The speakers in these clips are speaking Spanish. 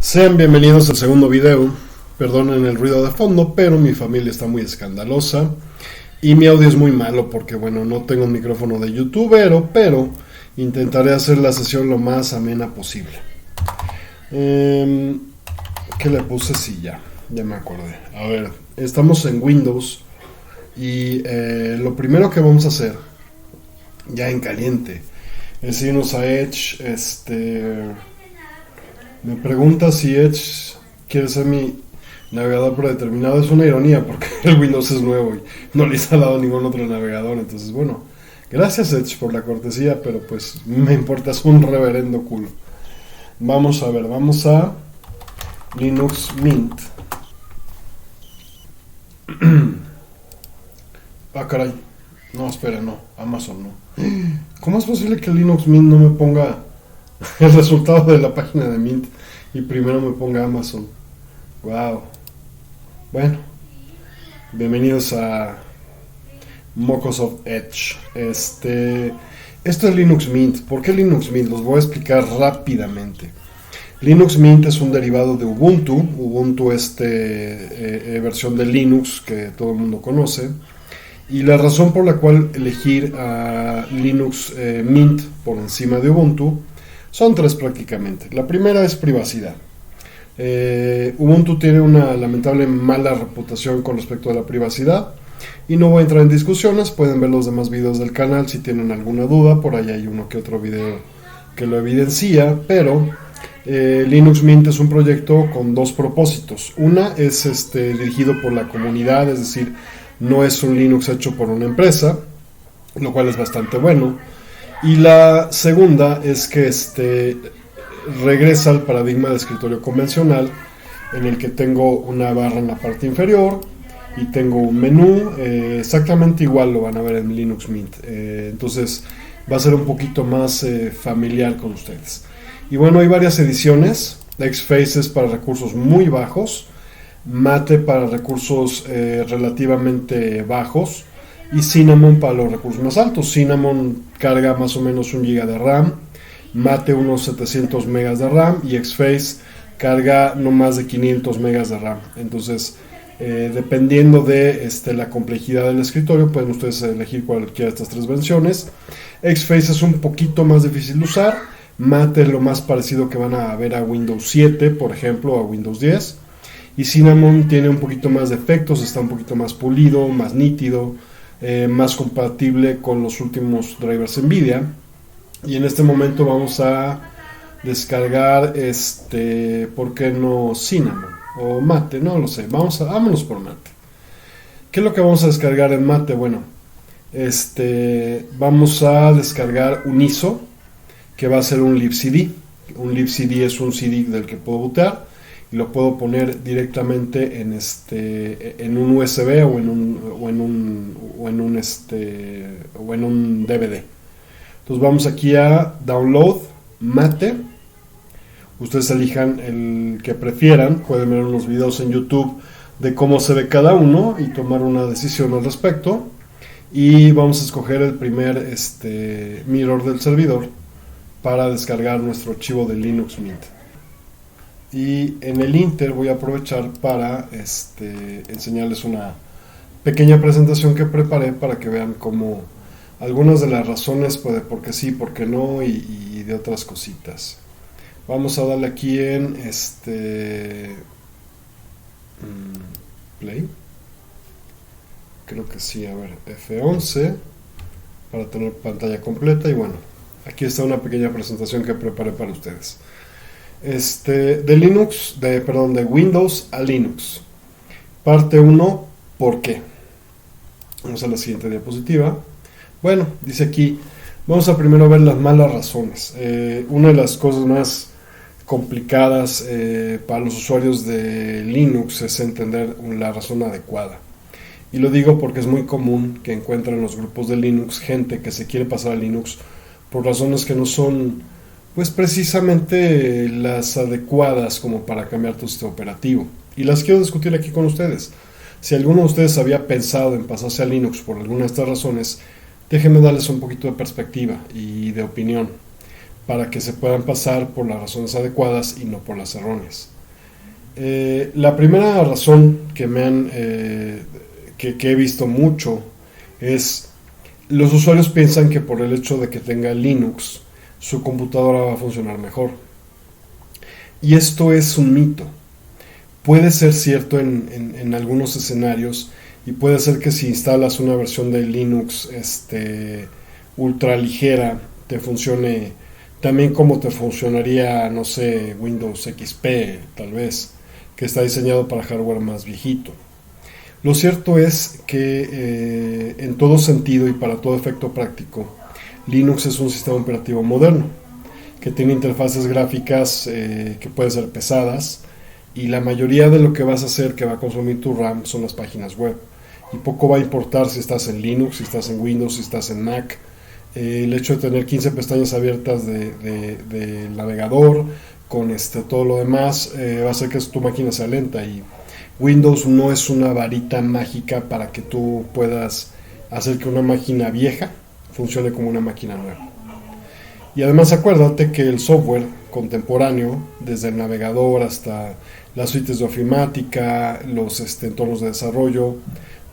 Sean bienvenidos al segundo video. Perdonen el ruido de fondo, pero mi familia está muy escandalosa y mi audio es muy malo porque, bueno, no tengo un micrófono de youtubero, pero intentaré hacer la sesión lo más amena posible. ¿Qué le puse? Sí, ya me acordé. A ver, estamos en Windows y lo primero que vamos a hacer, ya en caliente, es irnos a Edge. Me pregunta si Edge quiere ser mi navegador predeterminado. Es una ironía porque el Windows es nuevo y no le he instalado ningún otro navegador. Entonces, bueno, gracias Edge por la cortesía, pero pues me importas un reverendo culo. Vamos a ver, vamos a Linux Mint. Ah, caray. No, espera, no. Amazon no. ¿Cómo es posible que Linux Mint no me ponga el resultado de la página de Mint y primero me ponga Amazon? Wow. Bueno, bienvenidos a Microsoft Edge. Esto es Linux Mint. ¿Por qué Linux Mint? Los voy a explicar rápidamente. Linux Mint es un derivado de Ubuntu. Ubuntu es versión de Linux que todo el mundo conoce. Y la razón por la cual elegir a Linux Mint por encima de Ubuntu son tres prácticamente. La primera es privacidad. Ubuntu tiene una lamentable mala reputación con respecto a la privacidad y no voy a entrar en discusiones. Pueden ver los demás videos del canal si tienen alguna duda. Por ahí hay uno que otro video que lo evidencia, pero Linux Mint es un proyecto con dos propósitos. Una es dirigido por la comunidad, es decir, no es un Linux hecho por una empresa, lo cual es bastante bueno. Y la segunda es que regresa al paradigma de escritorio convencional, en el que tengo una barra en la parte inferior y tengo un menú, exactamente igual lo van a ver en Linux Mint. Entonces va a ser un poquito más familiar con ustedes. Y bueno, hay varias ediciones. Xfce es para recursos muy bajos, Mate para recursos relativamente bajos y Cinnamon para los recursos más altos. Cinnamon carga más o menos 1 GB de RAM, Mate unos 700 megas de RAM y Xfce carga no más de 500 megas de RAM. Entonces, dependiendo de la complejidad del escritorio, pueden ustedes elegir cualquiera de estas tres versiones. Xfce es un poquito más difícil de usar. Mate es lo más parecido que van a ver a Windows 7, por ejemplo, o a Windows 10. Y Cinnamon tiene un poquito más de efectos, está un poquito más pulido, más nítido, más compatible con los últimos drivers NVIDIA. Y en este momento vamos a descargar ¿por qué no Cinnamon? O Mate, no lo sé, vámonos por Mate. ¿Qué es lo que vamos a descargar en Mate? Bueno, vamos a descargar un ISO, que va a ser un libcd. Un libcd es un CD del que puedo bootear y lo puedo poner directamente en un USB o en un DVD. Entonces vamos aquí a Download Mate. Ustedes elijan el que prefieran. Pueden ver unos videos en YouTube de cómo se ve cada uno y tomar una decisión al respecto. Y vamos a escoger el primer mirror del servidor para descargar nuestro archivo de Linux Mint. Y en el Inter voy a aprovechar para enseñarles una pequeña presentación que preparé para que vean cómo algunas de las razones puede por qué sí, por qué no y de otras cositas. Vamos a darle aquí en Play. Creo que sí, a ver, F11 para tener pantalla completa. Y bueno, aquí está una pequeña presentación que preparé para ustedes. De Windows a Linux. Parte 1, ¿por qué? Vamos a la siguiente diapositiva. Bueno, dice aquí, vamos a primero ver las malas razones. Una de las cosas más complicadas para los usuarios de Linux es entender la razón adecuada. Y lo digo porque es muy común que encuentren en los grupos de Linux gente que se quiere pasar a Linux por razones que no son pues precisamente las adecuadas como para cambiar tu sistema operativo. Y las quiero discutir aquí con ustedes. Si alguno de ustedes había pensado en pasarse a Linux por alguna de estas razones, déjenme darles un poquito de perspectiva y de opinión. para que se puedan pasar por las razones adecuadas y no por las erróneas. La primera razón que que he visto mucho es: los usuarios piensan que por el hecho de que tenga Linux, su computadora va a funcionar mejor. Y esto es un mito. Puede ser cierto en algunos escenarios, y puede ser que si instalas una versión de Linux ultra ligera, te funcione también como te funcionaría, no sé, Windows XP, tal vez, que está diseñado para hardware más viejito. Lo cierto es que en todo sentido y para todo efecto práctico, Linux es un sistema operativo moderno, que tiene interfaces gráficas que pueden ser pesadas, y la mayoría de lo que vas a hacer que va a consumir tu RAM son las páginas web. Y poco va a importar si estás en Linux, si estás en Windows, si estás en Mac. El hecho de tener 15 pestañas abiertas de navegador con todo lo demás va a hacer que tu máquina sea lenta, y Windows no es una varita mágica para que tú puedas hacer que una máquina vieja funcione como una máquina nueva. Y además acuérdate que el software contemporáneo, desde el navegador hasta las suites de ofimática, los entornos de desarrollo,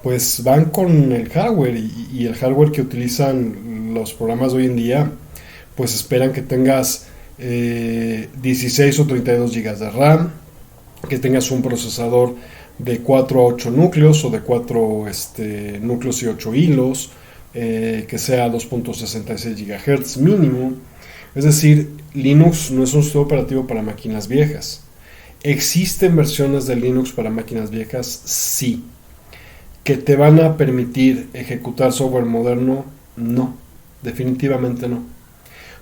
pues van con el hardware, y el hardware que utilizan los programas de hoy en día, pues esperan que tengas 16 o 32 GB de RAM, que tengas un procesador de 4 a 8 núcleos o de 4 núcleos y 8 hilos, que sea 2.66 GHz mínimo. Es decir, Linux no es un sistema operativo para máquinas viejas. ¿Existen versiones de Linux para máquinas viejas? Sí. ¿Que te van a permitir ejecutar software moderno? No, definitivamente no.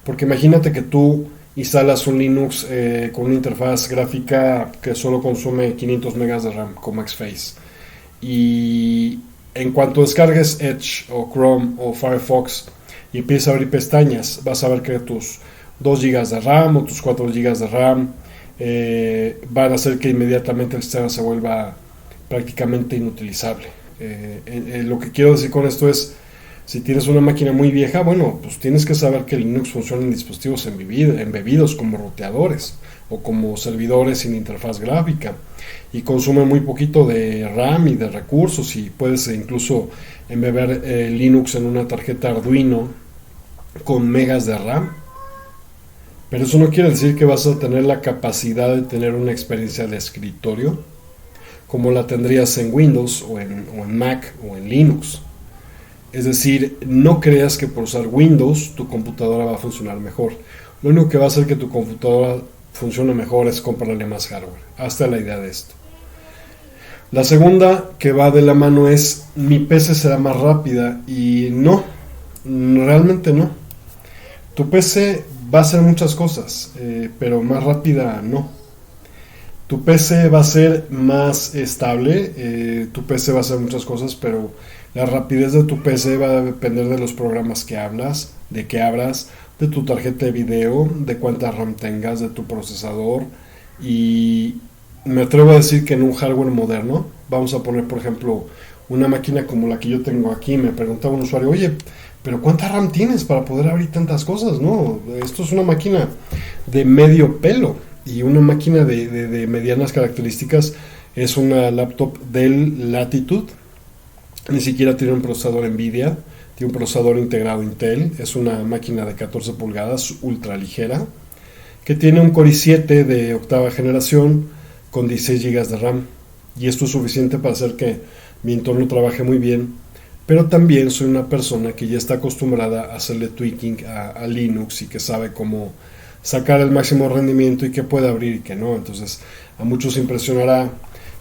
Porque imagínate que tú instalas un Linux con una interfaz gráfica que solo consume 500 megas de RAM, como Xface, y en cuanto descargues Edge o Chrome o Firefox y empiezas a abrir pestañas, vas a ver que tus 2 GB de RAM o tus 4 GB de RAM van a hacer que inmediatamente el sistema se vuelva prácticamente inutilizable. Lo que quiero decir con esto es: si tienes una máquina muy vieja, bueno, pues tienes que saber que Linux funciona en dispositivos embebidos como roteadores o como servidores sin interfaz gráfica, y consume muy poquito de RAM y de recursos, y puedes incluso embeber Linux en una tarjeta Arduino con megas de RAM. Pero eso no quiere decir que vas a tener la capacidad de tener una experiencia de escritorio como la tendrías en Windows o en Mac o en Linux. Es decir, no creas que por usar Windows tu computadora va a funcionar mejor. Lo único que va a hacer que tu computadora funcione mejor es comprarle más hardware. Hasta la idea de esto. La segunda que va de la mano es: mi PC será más rápida. Y no, realmente no. Tu PC va a hacer muchas cosas, pero más rápida no. Tu PC va a ser más estable, tu PC va a hacer muchas cosas, pero la rapidez de tu PC va a depender de los programas que hablas, de que abras, de tu tarjeta de video, de cuánta RAM tengas, de tu procesador. Y me atrevo a decir que en un hardware moderno, vamos a poner por ejemplo una máquina como la que yo tengo aquí, me preguntaba un usuario: oye, pero ¿cuánta RAM tienes para poder abrir tantas cosas? No, esto es una máquina de medio pelo. Y una máquina de medianas características es una laptop Dell Latitude. Ni siquiera tiene un procesador Nvidia, tiene un procesador integrado Intel. Es una máquina de 14 pulgadas ultra ligera, que tiene un Core i7 de octava generación con 16 GB de RAM. Y esto es suficiente para hacer que mi entorno trabaje muy bien. Pero también soy una persona que ya está acostumbrada a hacerle tweaking a Linux, y que sabe cómo sacar el máximo rendimiento y que puede abrir y que no. Entonces a muchos impresionará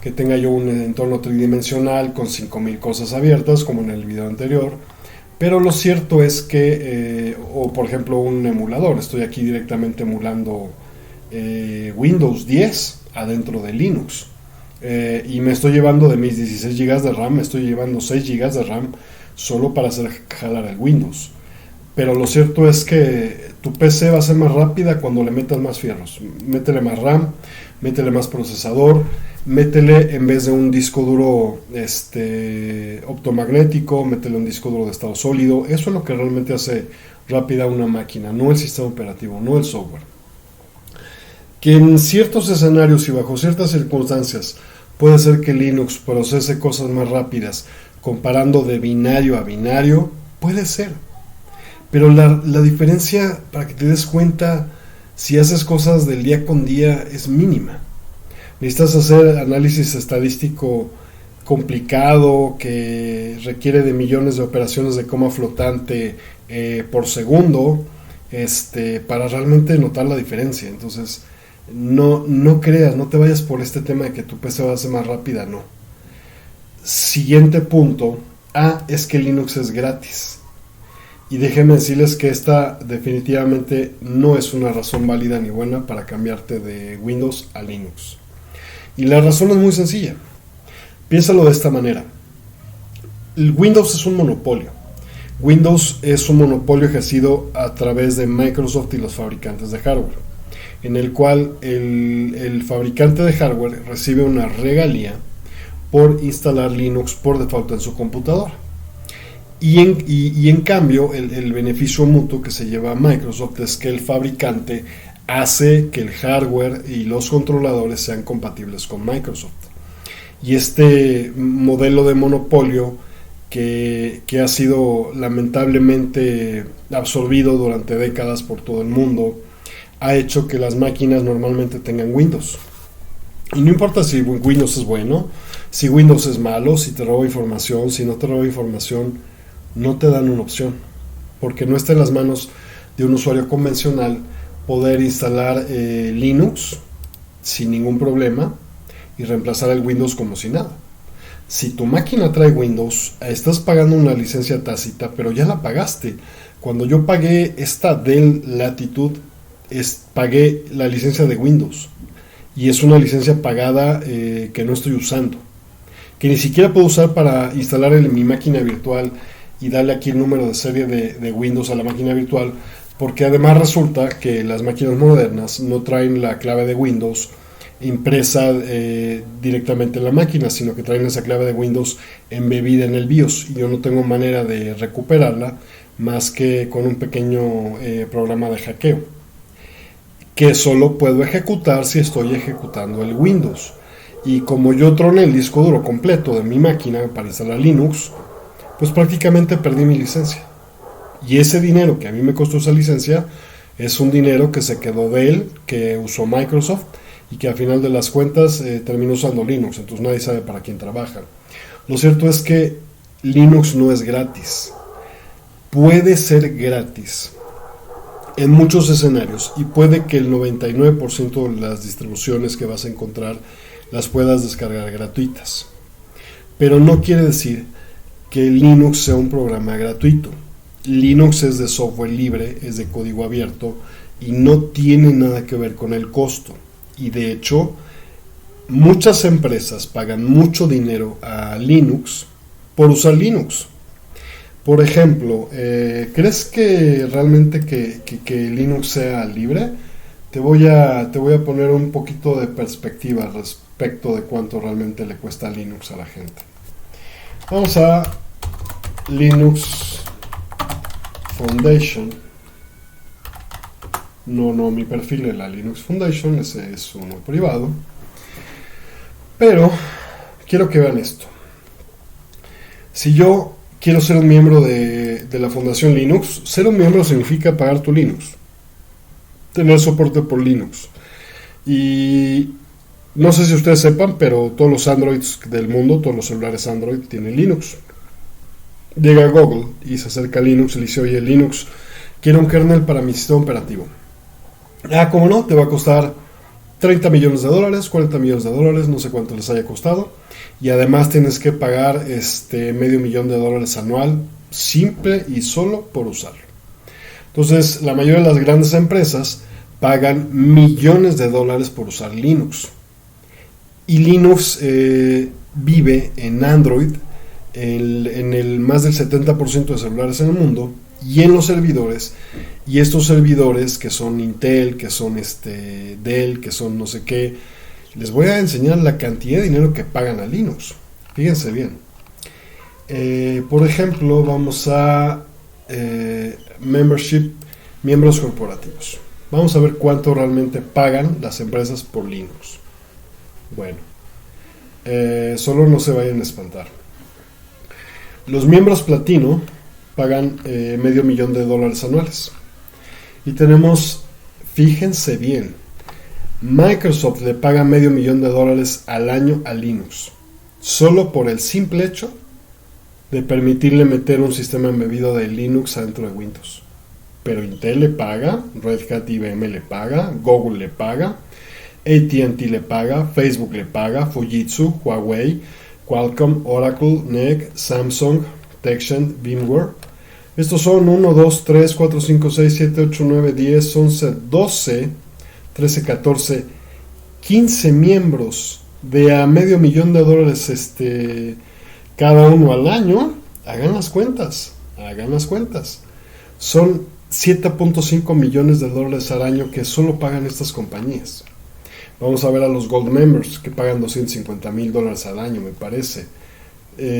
que tenga yo un entorno tridimensional con 5000 cosas abiertas, como en el video anterior, pero lo cierto es que o por ejemplo un emulador, estoy aquí directamente emulando Windows 10 adentro de Linux, y me estoy llevando de mis 16 GB de RAM, me estoy llevando 6 GB de RAM solo para hacer jalar el Windows. Pero lo cierto es que tu PC va a ser más rápida cuando le metas más fierros. Métele más RAM, métele más procesador, métele, en vez de un disco duro optomagnético, métele un disco duro de estado sólido. Eso es lo que realmente hace rápida una máquina, no el sistema operativo, no el software. Que en ciertos escenarios y bajo ciertas circunstancias puede ser que Linux procese cosas más rápidas comparando de binario a binario, puede ser. Pero la diferencia, para que te des cuenta, si haces cosas del día con día, es mínima. Necesitas hacer análisis estadístico complicado que requiere de millones de operaciones de coma flotante por segundo, para realmente notar la diferencia. Entonces, no creas, no te vayas por este tema de que tu PC va a ser más rápida, no. Siguiente punto, es que Linux es gratis. Y déjenme decirles que esta definitivamente no es una razón válida ni buena para cambiarte de Windows a Linux. Y la razón es muy sencilla. Piénsalo de esta manera. El Windows es un monopolio. Windows es un monopolio ejercido a través de Microsoft y los fabricantes de hardware, en el cual el fabricante de hardware recibe una regalía por instalar Linux por default en su computadora. Y en cambio, el beneficio mutuo que se lleva a Microsoft es que el fabricante hace que el hardware y los controladores sean compatibles con Microsoft. Y este modelo de monopolio que ha sido lamentablemente absorbido durante décadas por todo el mundo, ha hecho que las máquinas normalmente tengan Windows. Y no importa si Windows es bueno, si Windows es malo, si te roba información, si no te roba información, no te dan una opción, porque no está en las manos de un usuario convencional poder instalar Linux sin ningún problema y reemplazar el Windows como si nada. Si tu máquina trae Windows, estás pagando una licencia tácita, pero ya la pagaste. Cuando yo pagué esta Dell Latitude, pagué la licencia de Windows, y es una licencia pagada que no estoy usando, que ni siquiera puedo usar para instalar en mi máquina virtual y darle aquí el número de serie de Windows a la máquina virtual, porque además resulta que las máquinas modernas no traen la clave de Windows impresa directamente en la máquina, sino que traen esa clave de Windows embebida en el BIOS, y yo no tengo manera de recuperarla más que con un pequeño programa de hackeo, que solo puedo ejecutar si estoy ejecutando el Windows. Y como yo troné el disco duro completo de mi máquina para instalar Linux, pues prácticamente perdí mi licencia. Y ese dinero que a mí me costó esa licencia es un dinero que se quedó de él, que usó Microsoft, y que al final de las cuentas terminó usando Linux. Entonces nadie sabe para quién trabaja. Lo cierto es que Linux no es gratis. Puede ser gratis en muchos escenarios, y puede que el 99% de las distribuciones que vas a encontrar las puedas descargar gratuitas, pero no quiere decir que Linux sea un programa gratuito. Linux es de software libre, es de código abierto, y no tiene nada que ver con el costo. Y de hecho, muchas empresas pagan mucho dinero a Linux por usar Linux. Por ejemplo, ¿crees que realmente que Linux sea libre? Te voy a poner un poquito de perspectiva respecto de cuánto realmente le cuesta Linux a la gente. Vamos a Linux Foundation. No mi perfil de la Linux Foundation, ese es uno privado. Pero quiero que vean esto. Si yo quiero ser un miembro de la Fundación Linux, ser un miembro significa pagar tu Linux, tener soporte por Linux. Y no sé si ustedes sepan, pero todos los Androids del mundo, todos los celulares Android tienen Linux. Llega Google y se acerca a Linux y le dice: oye, Linux, quiero un kernel para mi sistema operativo. Como no, te va a costar $30 millones, $40 millones, no sé cuánto les haya costado, y además tienes que pagar $500,000 anual, simple y solo por usarlo. Entonces, la mayoría de las grandes empresas pagan millones de dólares por usar Linux, y Linux vive en Android en el más del 70% de celulares en el mundo, y en los servidores, y estos servidores que son Intel, que son Dell, que son no sé qué. Les voy a enseñar la cantidad de dinero que pagan a Linux. Fíjense bien. Por ejemplo, vamos a membership, miembros corporativos. Vamos a ver cuánto realmente pagan las empresas por Linux. Bueno, solo no se vayan a espantar. Los miembros platino pagan $500,000 anuales. Y tenemos, fíjense bien, Microsoft le paga $500,000 al año a Linux, solo por el simple hecho de permitirle meter un sistema embebido de Linux adentro de Windows. Pero Intel le paga, Red Hat, IBM le paga, Google le paga, AT&T le paga, Facebook le paga, Fujitsu, Huawei, Qualcomm, Oracle, NEC, Samsung, Texan, VMware. Estos son 1, 2, 3, 4, 5, 6, 7, 8, 9, 10, 11, 12, 13, 14, 15 miembros de a $500,000 cada uno al año. Hagan las cuentas. Son $7.5 millones al año que solo pagan estas compañías. Vamos a ver a los Gold Members que pagan $250,000 al año, me parece.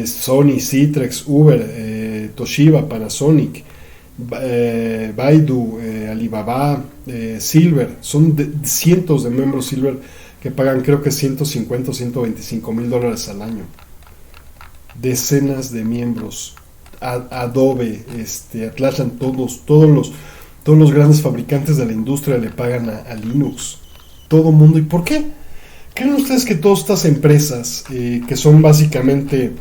Sony, Citrix, Uber, Toshiba, Panasonic, Baidu, Alibaba, Silver. Son cientos de miembros Silver que pagan creo que $150 o $125,000 al año. Decenas de miembros. Adobe, Atlassian, todos los grandes fabricantes de la industria le pagan a Linux. Todo mundo. ¿Y por qué? ¿Creen ustedes que todas estas empresas, que son básicamente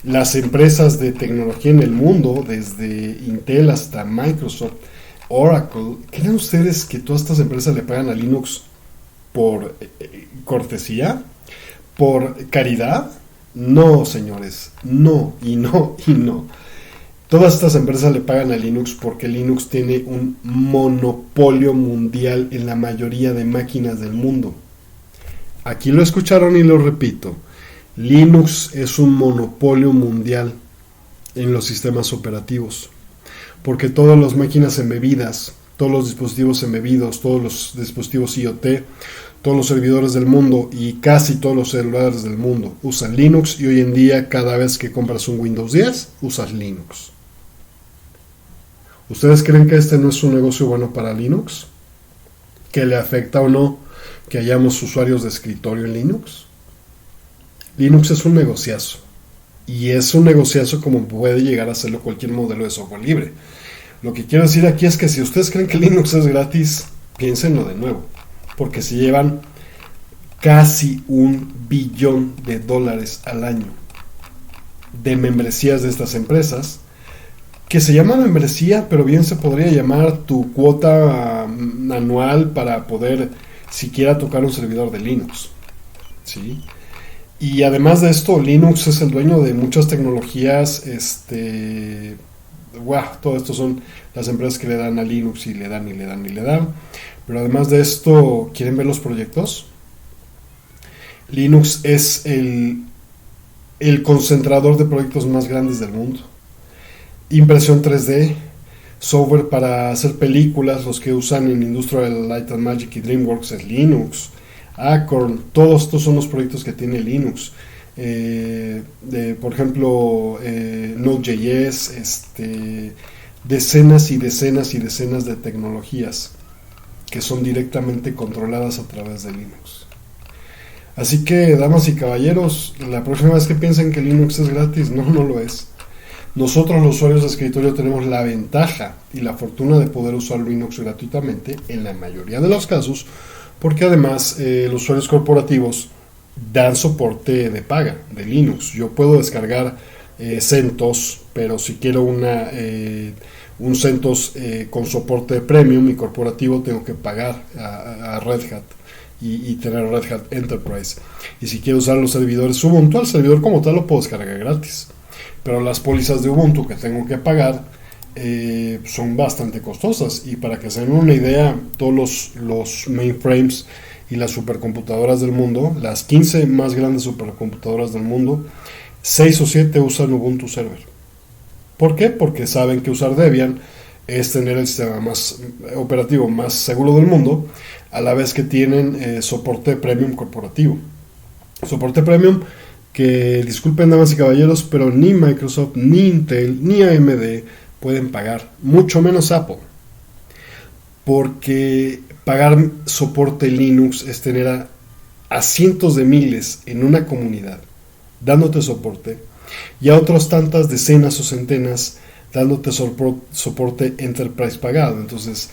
las empresas de tecnología en el mundo, desde Intel hasta Microsoft, Oracle, creen ustedes que todas estas empresas le pagan a Linux por cortesía? ¿Por caridad? No, señores, no. Todas estas empresas le pagan a Linux porque Linux tiene un monopolio mundial en la mayoría de máquinas del mundo. Aquí lo escucharon y lo repito. Linux es un monopolio mundial en los sistemas operativos. Porque todas las máquinas embebidas, todos los dispositivos embebidos, todos los dispositivos IoT, todos los servidores del mundo y casi todos los celulares del mundo usan Linux, y hoy en día cada vez que compras un Windows 10 usas Linux. ¿Ustedes creen que este no es un negocio bueno para Linux? ¿Que le afecta o no que hayamos usuarios de escritorio en Linux? Linux es un negociazo, y es un negociazo como puede llegar a hacerlo cualquier modelo de software libre. Lo que quiero decir aquí es que si ustedes creen que Linux es gratis, piénsenlo de nuevo, porque se llevan casi $1 billón al año de membresías de estas empresas, que se llama membresía, pero bien se podría llamar tu cuota anual para poder siquiera tocar un servidor de Linux, ¿sí? Y además de esto, Linux es el dueño de muchas tecnologías, todo esto son las empresas que le dan a Linux y le dan. Pero además de esto, ¿quieren ver los proyectos? Linux es el concentrador de proyectos más grandes del mundo. Impresión 3D, software para hacer películas, los que usan en Industrial Light and Magic y DreamWorks es Linux. Acorn, todos estos son los proyectos que tiene Linux. Por ejemplo, Node.js, decenas y decenas de tecnologías que son directamente controladas a través de Linux. Así que, damas y caballeros, la próxima vez que piensen que Linux es gratis, no lo es. Nosotros los usuarios de escritorio tenemos la ventaja y la fortuna de poder usar Linux gratuitamente en la mayoría de los casos, porque además los usuarios corporativos dan soporte de paga de Linux. Yo puedo descargar CentOS, pero si quiero un CentOS con soporte premium y corporativo, tengo que pagar a Red Hat y tener Red Hat Enterprise. Y si quiero usar los servidores Ubuntu, el servidor como tal lo puedo descargar gratis, pero las pólizas de Ubuntu que tengo que pagar son bastante costosas. Y para que se den una idea, todos los mainframes y las supercomputadoras del mundo, las 15 más grandes supercomputadoras del mundo, 6 o 7 usan Ubuntu Server. ¿Por qué? Porque saben que usar Debian es tener el sistema más operativo más seguro del mundo, a la vez que tienen soporte premium corporativo. Soporte premium que, disculpen damas y caballeros, pero ni Microsoft, ni Intel, ni AMD, pueden pagar, mucho menos Apple, porque pagar soporte Linux es tener a cientos de miles en una comunidad dándote soporte y a otras tantas decenas o centenas dándote soporte Enterprise pagado. Entonces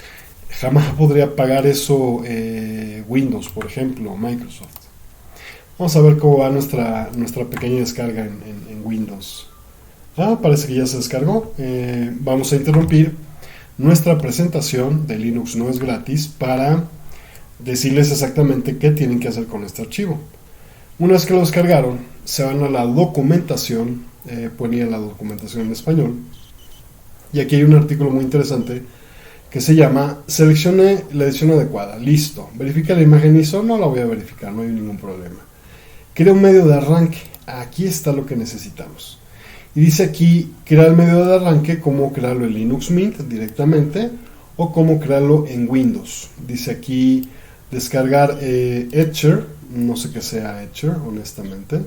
jamás podría pagar eso Windows, por ejemplo, o Microsoft. Vamos a ver cómo va nuestra pequeña descarga en Windows. Parece que ya se descargó. Vamos a interrumpir nuestra presentación de Linux no es gratis para decirles exactamente qué tienen que hacer con este archivo. Una vez que lo descargaron, se van a la documentación, pueden ir a la documentación en español, y aquí hay un artículo muy interesante que se llama seleccione la edición adecuada. Listo, verifica la imagen ISO. No la voy a verificar, no hay ningún problema. Crea un medio de arranque. Aquí está lo que necesitamos. Y dice aquí, crear el medio de arranque, cómo crearlo en Linux Mint directamente o cómo crearlo en Windows. Dice aquí, descargar Etcher. No sé qué sea Etcher, honestamente.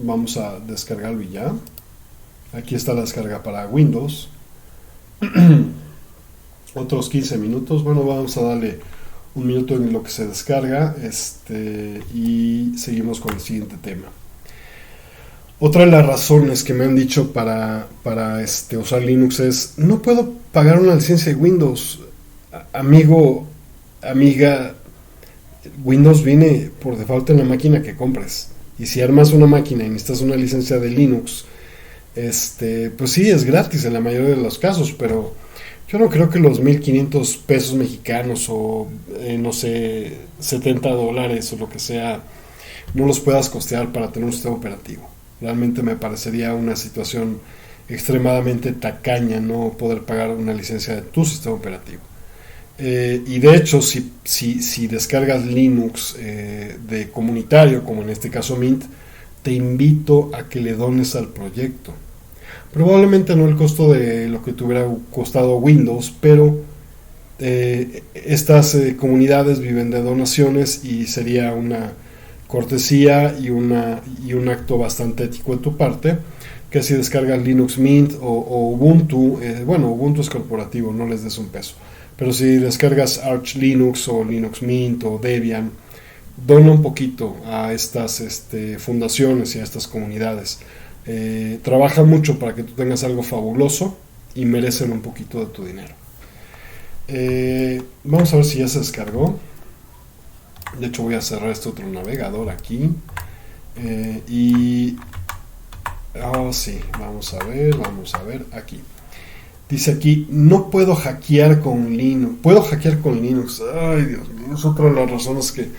Vamos a descargarlo y ya. Aquí está la descarga para Windows. Otros 15 minutos. Bueno, vamos a darle un minuto en lo que se descarga y seguimos con el siguiente tema. Otra de las razones que me han dicho para usar Linux es: no puedo pagar una licencia de Windows. Amigo, amiga, Windows viene por default en la máquina que compres. Y si armas una máquina y necesitas una licencia de Linux, pues sí, es gratis en la mayoría de los casos, pero yo no creo que los 1,500 pesos mexicanos o no sé, $70 o lo que sea, no los puedas costear para tener un sistema operativo. Realmente me parecería una situación extremadamente tacaña no poder pagar una licencia de tu sistema operativo. Y de hecho, si descargas Linux de comunitario, como en este caso Mint, te invito a que le dones al proyecto. Probablemente no el costo de lo que te hubiera costado Windows, pero estas comunidades viven de donaciones y sería una cortesía y un acto bastante ético de tu parte, que si descargas Linux Mint o Ubuntu, bueno, Ubuntu es corporativo, no les des un peso, pero si descargas Arch Linux o Linux Mint o Debian, dona un poquito a estas fundaciones y a estas comunidades. Trabaja mucho para que tú tengas algo fabuloso y merecen un poquito de tu dinero. Vamos a ver si ya se descargó. De hecho voy a cerrar este otro navegador aquí sí, vamos a ver aquí. Dice aquí, no puedo hackear con Linux. Puedo hackear con Linux. Ay, Dios mío, es otra de las razones que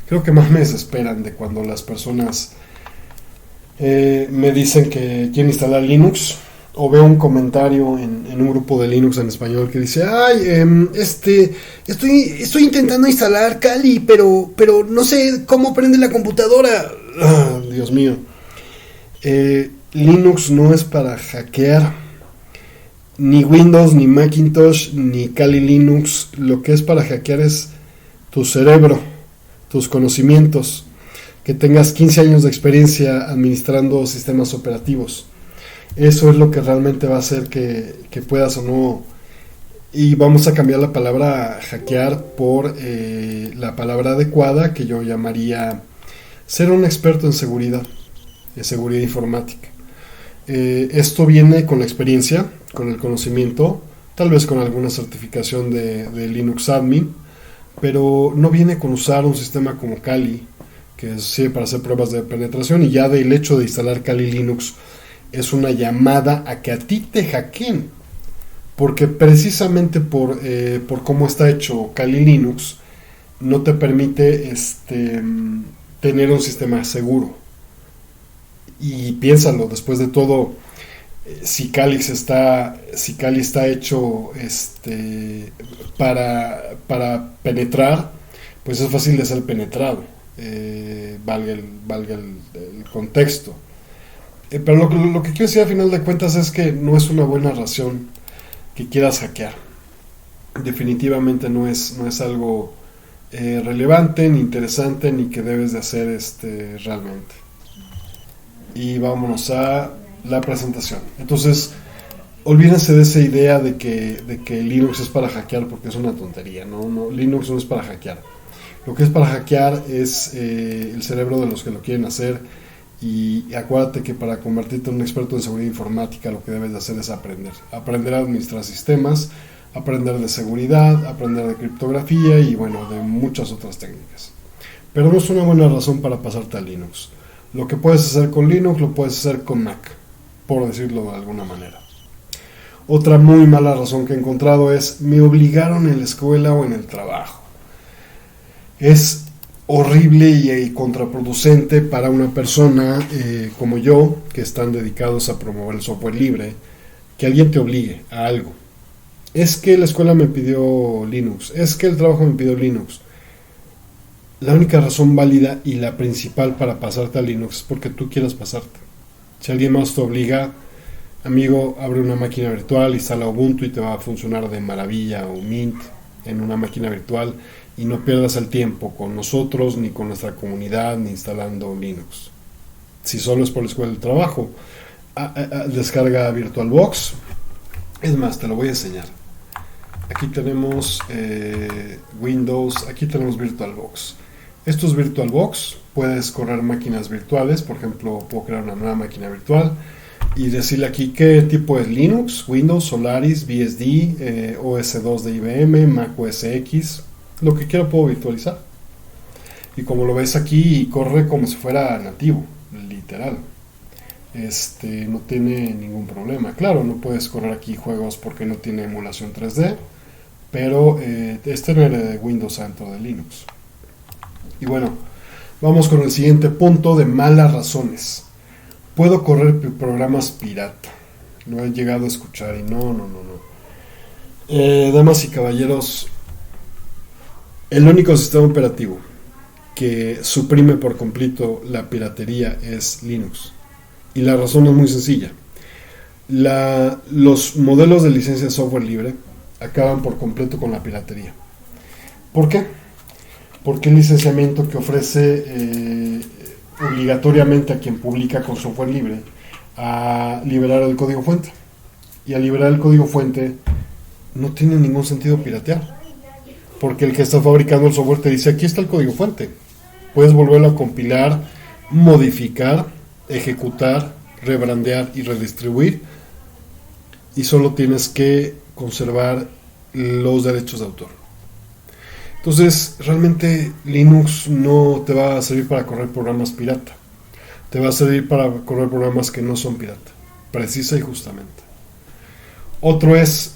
creo que más me desesperan de cuando las personas me dicen que quieren instalar Linux, o veo un comentario en un grupo de Linux en español que dice: estoy intentando instalar Kali, pero no sé cómo prende la computadora. Dios mío. Linux no es para hackear, ni Windows, ni Macintosh, ni Kali Linux. Lo que es para hackear es tu cerebro, tus conocimientos, que tengas 15 años de experiencia administrando sistemas operativos. Eso es lo que realmente va a hacer que puedas o no. Y vamos a cambiar la palabra hackear por la palabra adecuada, que yo llamaría ser un experto en seguridad informática. Esto viene con la experiencia, con el conocimiento, tal vez con alguna certificación de Linux Admin, pero no viene con usar un sistema como Kali, que sirve para hacer pruebas de penetración, y ya del hecho de instalar Kali Linux es una llamada a que a ti te hackeen, porque precisamente por cómo está hecho Kali Linux no te permite tener un sistema seguro. Y piénsalo, después de todo, si Kali está hecho para penetrar, pues es fácil de ser penetrado, valga el contexto. Pero lo que quiero decir a final de cuentas es que no es una buena razón que quieras hackear. Definitivamente no es algo relevante, ni interesante, ni que debes de hacer realmente. Y vámonos a la presentación. Entonces, olvídense de esa idea de que Linux es para hackear, porque es una tontería. No, Linux no es para hackear. Lo que es para hackear es el cerebro de los que lo quieren hacer. Y acuérdate que para convertirte en un experto en seguridad informática lo que debes de hacer es aprender a administrar sistemas, aprender de seguridad, aprender de criptografía y bueno, de muchas otras técnicas. Pero no es una buena razón para pasarte a Linux. Lo que puedes hacer con Linux lo puedes hacer con Mac, por decirlo de alguna manera. Otra muy mala razón que he encontrado es: me obligaron en la escuela o en el trabajo. Es horrible y contraproducente para una persona como yo, que están dedicados a promover el software libre, que alguien te obligue a algo. Es que la escuela me pidió Linux, es que el trabajo me pidió Linux. La única razón válida y la principal para pasarte a Linux es porque tú quieras pasarte. Si alguien más te obliga, amigo, abre una máquina virtual, instala Ubuntu y te va a funcionar de maravilla, o Mint en una máquina virtual, y no pierdas el tiempo con nosotros, ni con nuestra comunidad, ni instalando Linux. Si solo es por la escuela del trabajo, descarga VirtualBox. Es más, te lo voy a enseñar. Aquí tenemos Windows, aquí tenemos VirtualBox. Esto es VirtualBox, puedes correr máquinas virtuales. Por ejemplo, puedo crear una nueva máquina virtual y decirle aquí qué tipo es Linux, Windows, Solaris, BSD, OS2 de IBM, Mac OS X. Lo que quiera puedo virtualizar. Y como lo ves aquí, corre como si fuera nativo, literal. No tiene ningún problema. Claro, no puedes correr aquí juegos porque no tiene emulación 3D, pero es tener Windows dentro de Linux. Y bueno, vamos con el siguiente punto de malas razones. Puedo correr programas pirata. Lo he llegado a escuchar y no. Damas y caballeros, el único sistema operativo que suprime por completo la piratería es Linux. Y la razón es muy sencilla. Los modelos de licencia de software libre acaban por completo con la piratería. ¿Por qué? Porque el licenciamiento que ofrece obligatoriamente a quien publica con software libre a liberar el código fuente. Y al liberar el código fuente no tiene ningún sentido piratear. Porque el que está fabricando el software te dice: aquí está el código fuente. Puedes volverlo a compilar, modificar, ejecutar, rebrandear y redistribuir. Y solo tienes que conservar los derechos de autor. Entonces, realmente Linux no te va a servir para correr programas pirata. Te va a servir para correr programas que no son pirata. Precisa y justamente. Otro es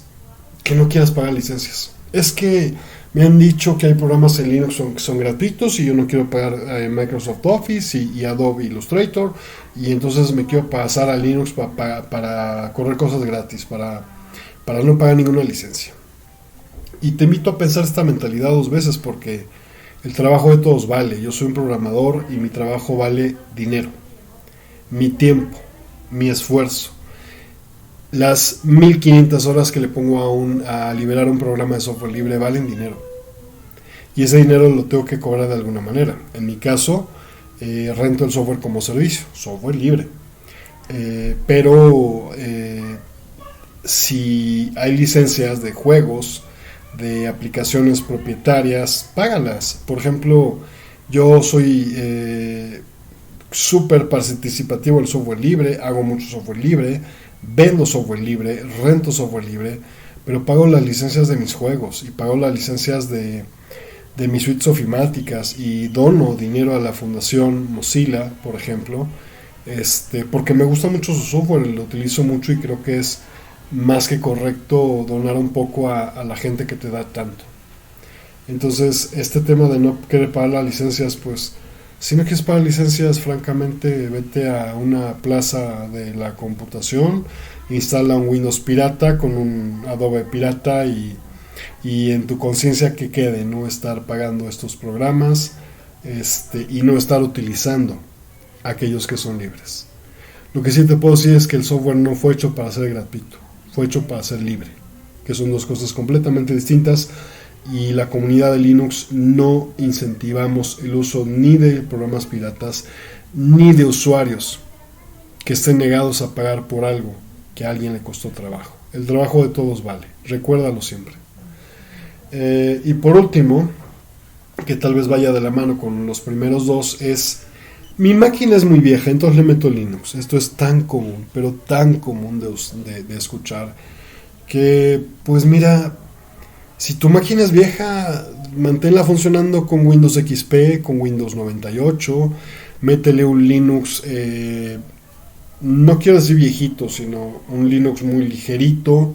que no quieras pagar licencias. Es que me han dicho que hay programas en Linux que son gratuitos y yo no quiero pagar Microsoft Office y Adobe Illustrator, y entonces me quiero pasar a Linux para correr cosas gratis, para no pagar ninguna licencia. Y te invito a pensar esta mentalidad dos veces, porque el trabajo de todos vale. Yo soy un programador y mi trabajo vale dinero, mi tiempo, mi esfuerzo. Las 1500 horas que le pongo a liberar un programa de software libre valen dinero. Y ese dinero lo tengo que cobrar de alguna manera. En mi caso, rento el software como servicio, software libre. Pero si hay licencias de juegos, de aplicaciones propietarias, págalas. Por ejemplo, yo soy súper participativo del software libre, hago mucho software libre, vendo software libre, rento software libre, pero pago las licencias de mis juegos y pago las licencias de mis suites ofimáticas y dono dinero a la fundación Mozilla, por ejemplo, porque me gusta mucho su software, lo utilizo mucho y creo que es más que correcto donar un poco a la gente que te da tanto. Entonces, este tema de no querer pagar las licencias, pues si no quieres pagar licencias, francamente vete a una plaza de la computación, instala un Windows pirata con un Adobe pirata y en tu conciencia que quede no estar pagando estos programas y no estar utilizando aquellos que son libres. Lo que sí te puedo decir es que el software no fue hecho para ser gratuito, fue hecho para ser libre, que son dos cosas completamente distintas. Y la comunidad de Linux no incentivamos el uso ni de programas piratas ni de usuarios que estén negados a pagar por algo que a alguien le costó trabajo. El trabajo de todos vale, recuérdalo siempre. Y por último, que tal vez vaya de la mano con los primeros dos, es: mi máquina es muy vieja, entonces le meto Linux. Esto es tan común, pero tan común de escuchar, que pues mira, si tu máquina es vieja, manténla funcionando con Windows XP, con Windows 98, métele un Linux, no quiero decir viejito, sino un Linux muy ligerito,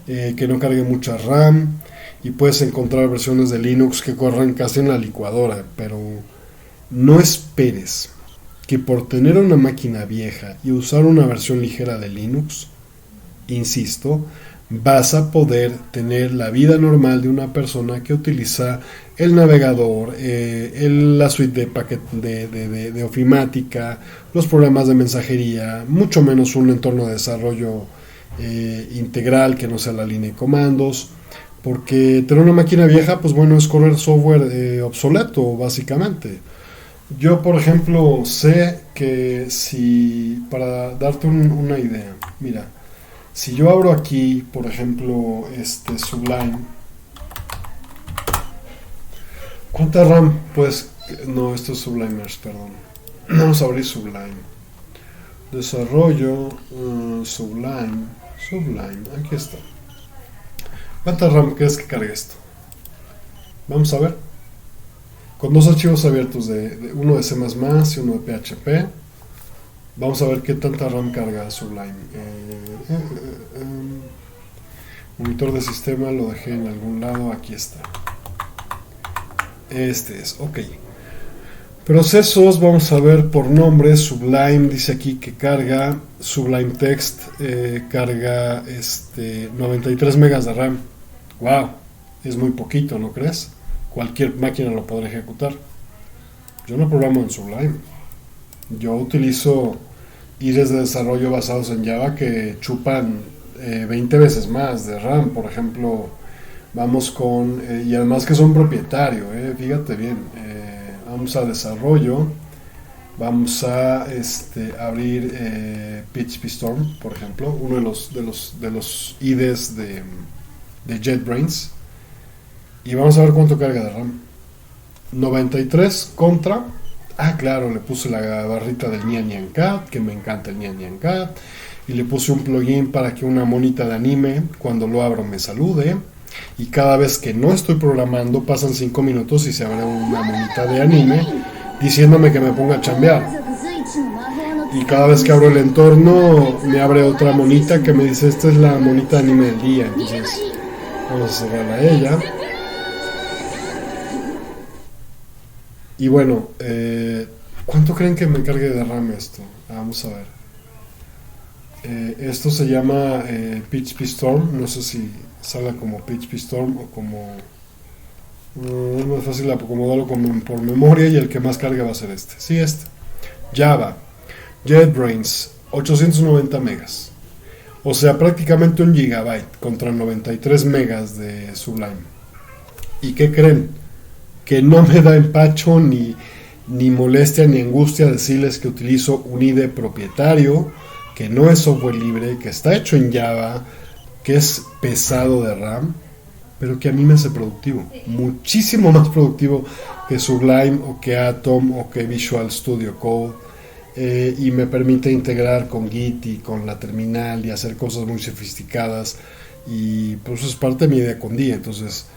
que no cargue mucha RAM, y puedes encontrar versiones de Linux que corran casi en la licuadora, pero no esperes que por tener una máquina vieja y usar una versión ligera de Linux, insisto, vas a poder tener la vida normal de una persona que utiliza el navegador, la suite de ofimática, los programas de mensajería, mucho menos un entorno de desarrollo integral que no sea la línea de comandos, porque tener una máquina vieja, pues bueno, es correr software obsoleto, básicamente. Yo, por ejemplo, sé que si, para darte una idea, mira, si yo abro aquí, por ejemplo, Sublime, ¿cuánta RAM? Pues, no, esto es Sublimers, perdón. Vamos a abrir Sublime. Desarrollo, Sublime, aquí está. ¿Cuánta RAM crees que cargue esto? Vamos a ver. Con dos archivos abiertos, uno de C++ y uno de PHP. Vamos a ver qué tanta RAM carga Sublime. Monitor de sistema lo dejé en algún lado. Aquí está. Este es, ok. Procesos, vamos a ver por nombre. Sublime dice aquí que carga. Sublime Text carga 93 megas de RAM. Wow, es muy poquito, ¿no crees? Cualquier máquina lo podrá ejecutar. Yo no programo en Sublime. Yo utilizo IDEs de desarrollo basados en Java que chupan 20 veces más de RAM. Por ejemplo, vamos con... y además que son propietarios, fíjate bien. Vamos a desarrollo. Vamos a abrir PHP Storm, por ejemplo, uno de los IDEs de JetBrains. Y vamos a ver cuánto carga de RAM. 93 contra... Ah, claro, le puse la barrita del Nyan Nyan Cat, que me encanta el Nyan Nyan Cat. Y le puse un plugin para que una monita de anime, cuando lo abro, me salude. Y cada vez que no estoy programando, pasan 5 minutos y se abre una monita de anime diciéndome que me ponga a chambear. Y cada vez que abro el entorno, me abre otra monita que me dice: esta es la monita de anime del día. Entonces, vamos a cerrar a ella. Y bueno, ¿cuánto creen que me cargue de RAM esto? Vamos a ver. Esto se llama PHP Storm. No sé si salga como PHP Storm o como... es más fácil acomodarlo por memoria, y el que más carga va a ser este. Sí, este. Java. JetBrains. 890 megas. O sea, prácticamente un gigabyte contra 93 megas de Sublime. ¿Y qué creen? Que no me da empacho ni molestia ni angustia decirles que utilizo un IDE propietario, que no es software libre, que está hecho en Java, que es pesado de RAM, pero que a mí me hace productivo, muchísimo más productivo que Sublime o que Atom o que Visual Studio Code, y me permite integrar con Git y con la terminal y hacer cosas muy sofisticadas, y pues es parte de mi idea con día. Entonces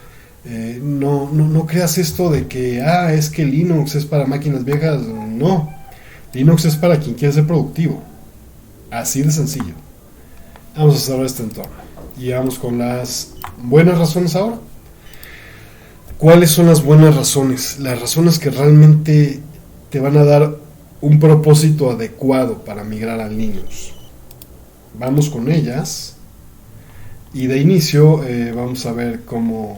no creas esto de que es que Linux es para máquinas viejas. No, Linux es para quien quiere ser productivo, así de sencillo. Vamos a cerrar este entorno y vamos con las buenas razones ahora. ¿Cuáles son las buenas razones? Las razones que realmente te van a dar un propósito adecuado para migrar a Linux. Vamos con ellas. Y de inicio vamos a ver cómo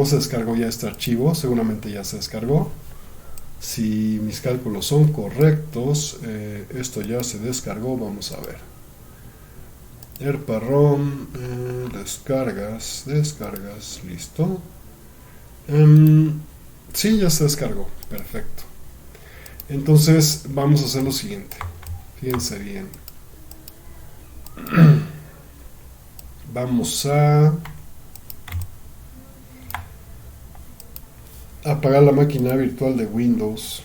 se descargó ya este archivo. Seguramente ya se descargó. Si mis cálculos son correctos, esto ya se descargó. Vamos a ver. ERPA-ROM, descargas, listo. Sí, ya se descargó. Perfecto. Entonces vamos a hacer lo siguiente. Fíjense bien. Vamos a apagar la máquina virtual de Windows.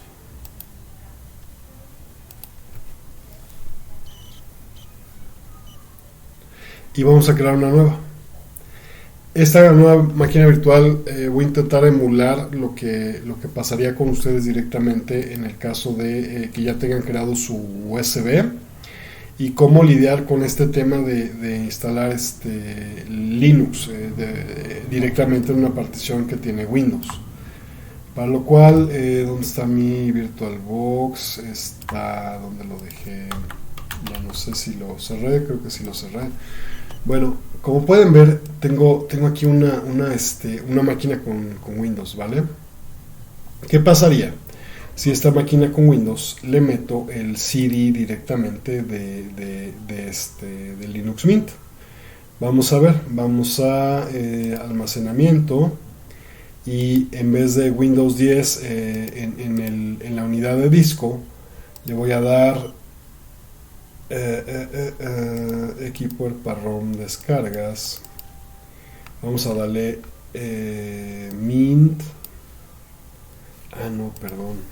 Y vamos a crear una nueva. Esta nueva máquina virtual voy a intentar emular lo que pasaría con ustedes directamente en el caso de que ya tengan creado su USB y cómo lidiar con este tema de instalar Linux directamente en una partición que tiene Windows. Para lo cual, ¿dónde está mi VirtualBox? Está donde lo dejé. Ya no sé si lo cerré, creo que sí lo cerré. Bueno, como pueden ver, tengo aquí una máquina con Windows, ¿vale? ¿Qué pasaría si esta máquina con Windows le meto el CD directamente de Linux Mint? Vamos a ver, vamos a almacenamiento y en vez de Windows 10 en la unidad de disco le voy a dar equipo para ROM descargas. Vamos a darle Mint. No, perdón.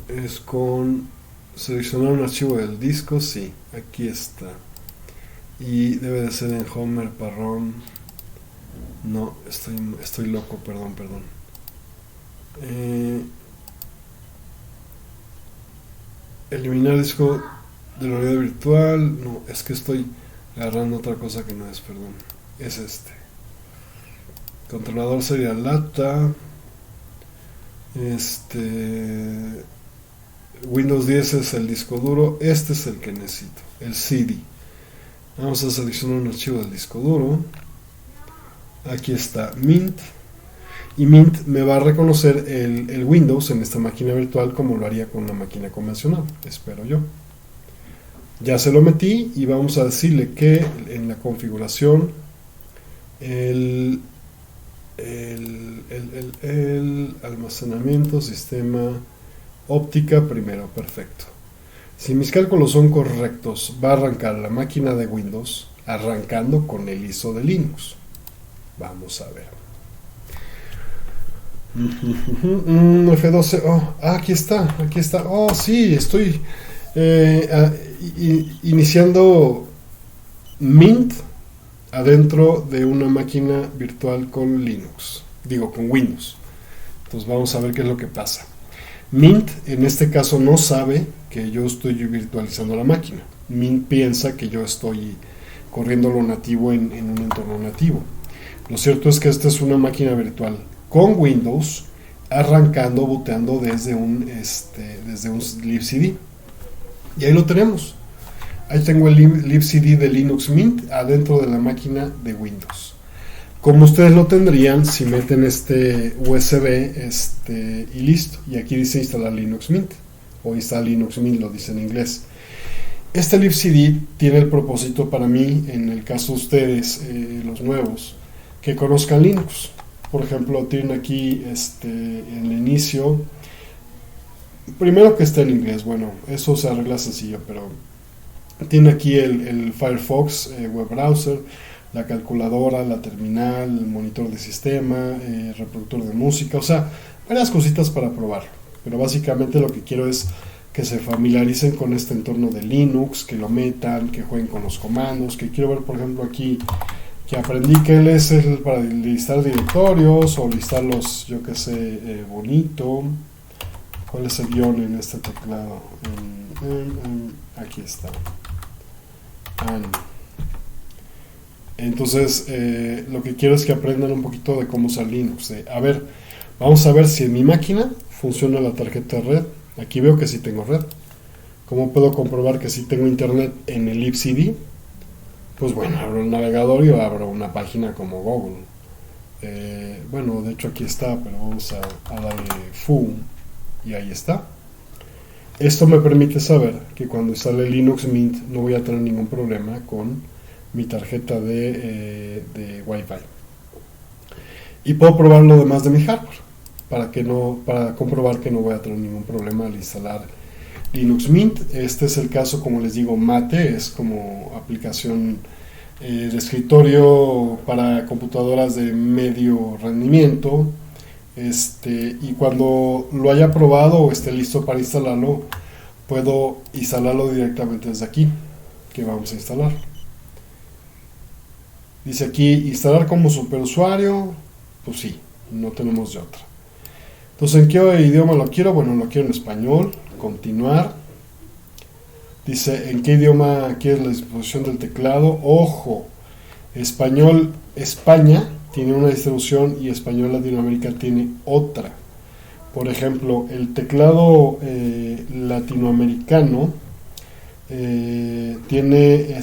Es con seleccionar un archivo del disco. Sí, aquí está. Y debe de ser en Homer para ROM. No, estoy loco, perdón. Eliminar disco de la unidad virtual. No, es que estoy agarrando otra cosa que no es, perdón. Es controlador sería lata. Windows 10 es el disco duro. Este es el que necesito, el CD. Vamos a seleccionar un archivo del disco duro. Aquí está Mint. Y Mint me va a reconocer el Windows en esta máquina virtual como lo haría con una máquina convencional, espero yo. Ya se lo metí y vamos a decirle que en la configuración el almacenamiento, sistema, óptica primero, perfecto. Si mis cálculos son correctos, va a arrancar la máquina de Windows arrancando con el ISO de Linux. Vamos a ver. F12. Aquí está. Oh, sí, estoy iniciando Mint adentro de una máquina virtual con Linux. Digo, con Windows. Entonces vamos a ver qué es lo que pasa. Mint en este caso no sabe que yo estoy virtualizando la máquina. Mint piensa que yo estoy corriendo lo nativo en un entorno nativo. Lo cierto es que esta es una máquina virtual con Windows arrancando, booteando desde un libcd. Y ahí lo tenemos. Ahí tengo el libcd de Linux Mint adentro de la máquina de Windows. Como ustedes lo tendrían si meten este USB y listo. Y aquí dice instalar Linux Mint o instalar Linux Mint, lo dice en inglés. Este libcd tiene el propósito para mí, en el caso de ustedes, los nuevos, que conozcan Linux. Por ejemplo, tienen aquí en el inicio, primero que esté en inglés, bueno, eso se arregla sencillo, pero tiene aquí el Firefox web browser, la calculadora, la terminal, el monitor de sistema, reproductor de música, o sea, varias cositas para probar. Pero básicamente lo que quiero es que se familiaricen con este entorno de Linux, que lo metan, que jueguen con los comandos, que quiero ver, por ejemplo, aquí que aprendí que él es el para listar directorios o listarlos, yo que sé, bonito. ¿Cuál es el guión en este teclado? Aquí está. Entonces, lo que quiero es que aprendan un poquito de cómo usar Linux. A ver, vamos a ver si en mi máquina funciona la tarjeta de red. Aquí veo que sí tengo red. ¿Cómo puedo comprobar que sí tengo internet en el libcd? Pues bueno, abro el navegador y abro una página como Google. Bueno, de hecho aquí está, pero vamos a darle Fu y ahí está. Esto me permite saber que cuando instale Linux Mint no voy a tener ningún problema con mi tarjeta de Wi-Fi. Y puedo probar lo demás de mi hardware para comprobar que no voy a tener ningún problema al instalar Linux Mint. Este es el caso, como les digo, Mate, es como aplicación de escritorio para computadoras de medio rendimiento. Y cuando lo haya probado o esté listo para instalarlo, puedo instalarlo directamente desde aquí, que vamos a instalar. Dice aquí instalar como superusuario, pues sí, no tenemos de otra. Entonces, ¿en qué idioma lo quiero? Bueno, lo quiero en español. Continuar. Dice, ¿en qué idioma quieres la disposición del teclado? Ojo, español España tiene una distribución y español Latinoamérica tiene otra. Por ejemplo, el teclado latinoamericano tiene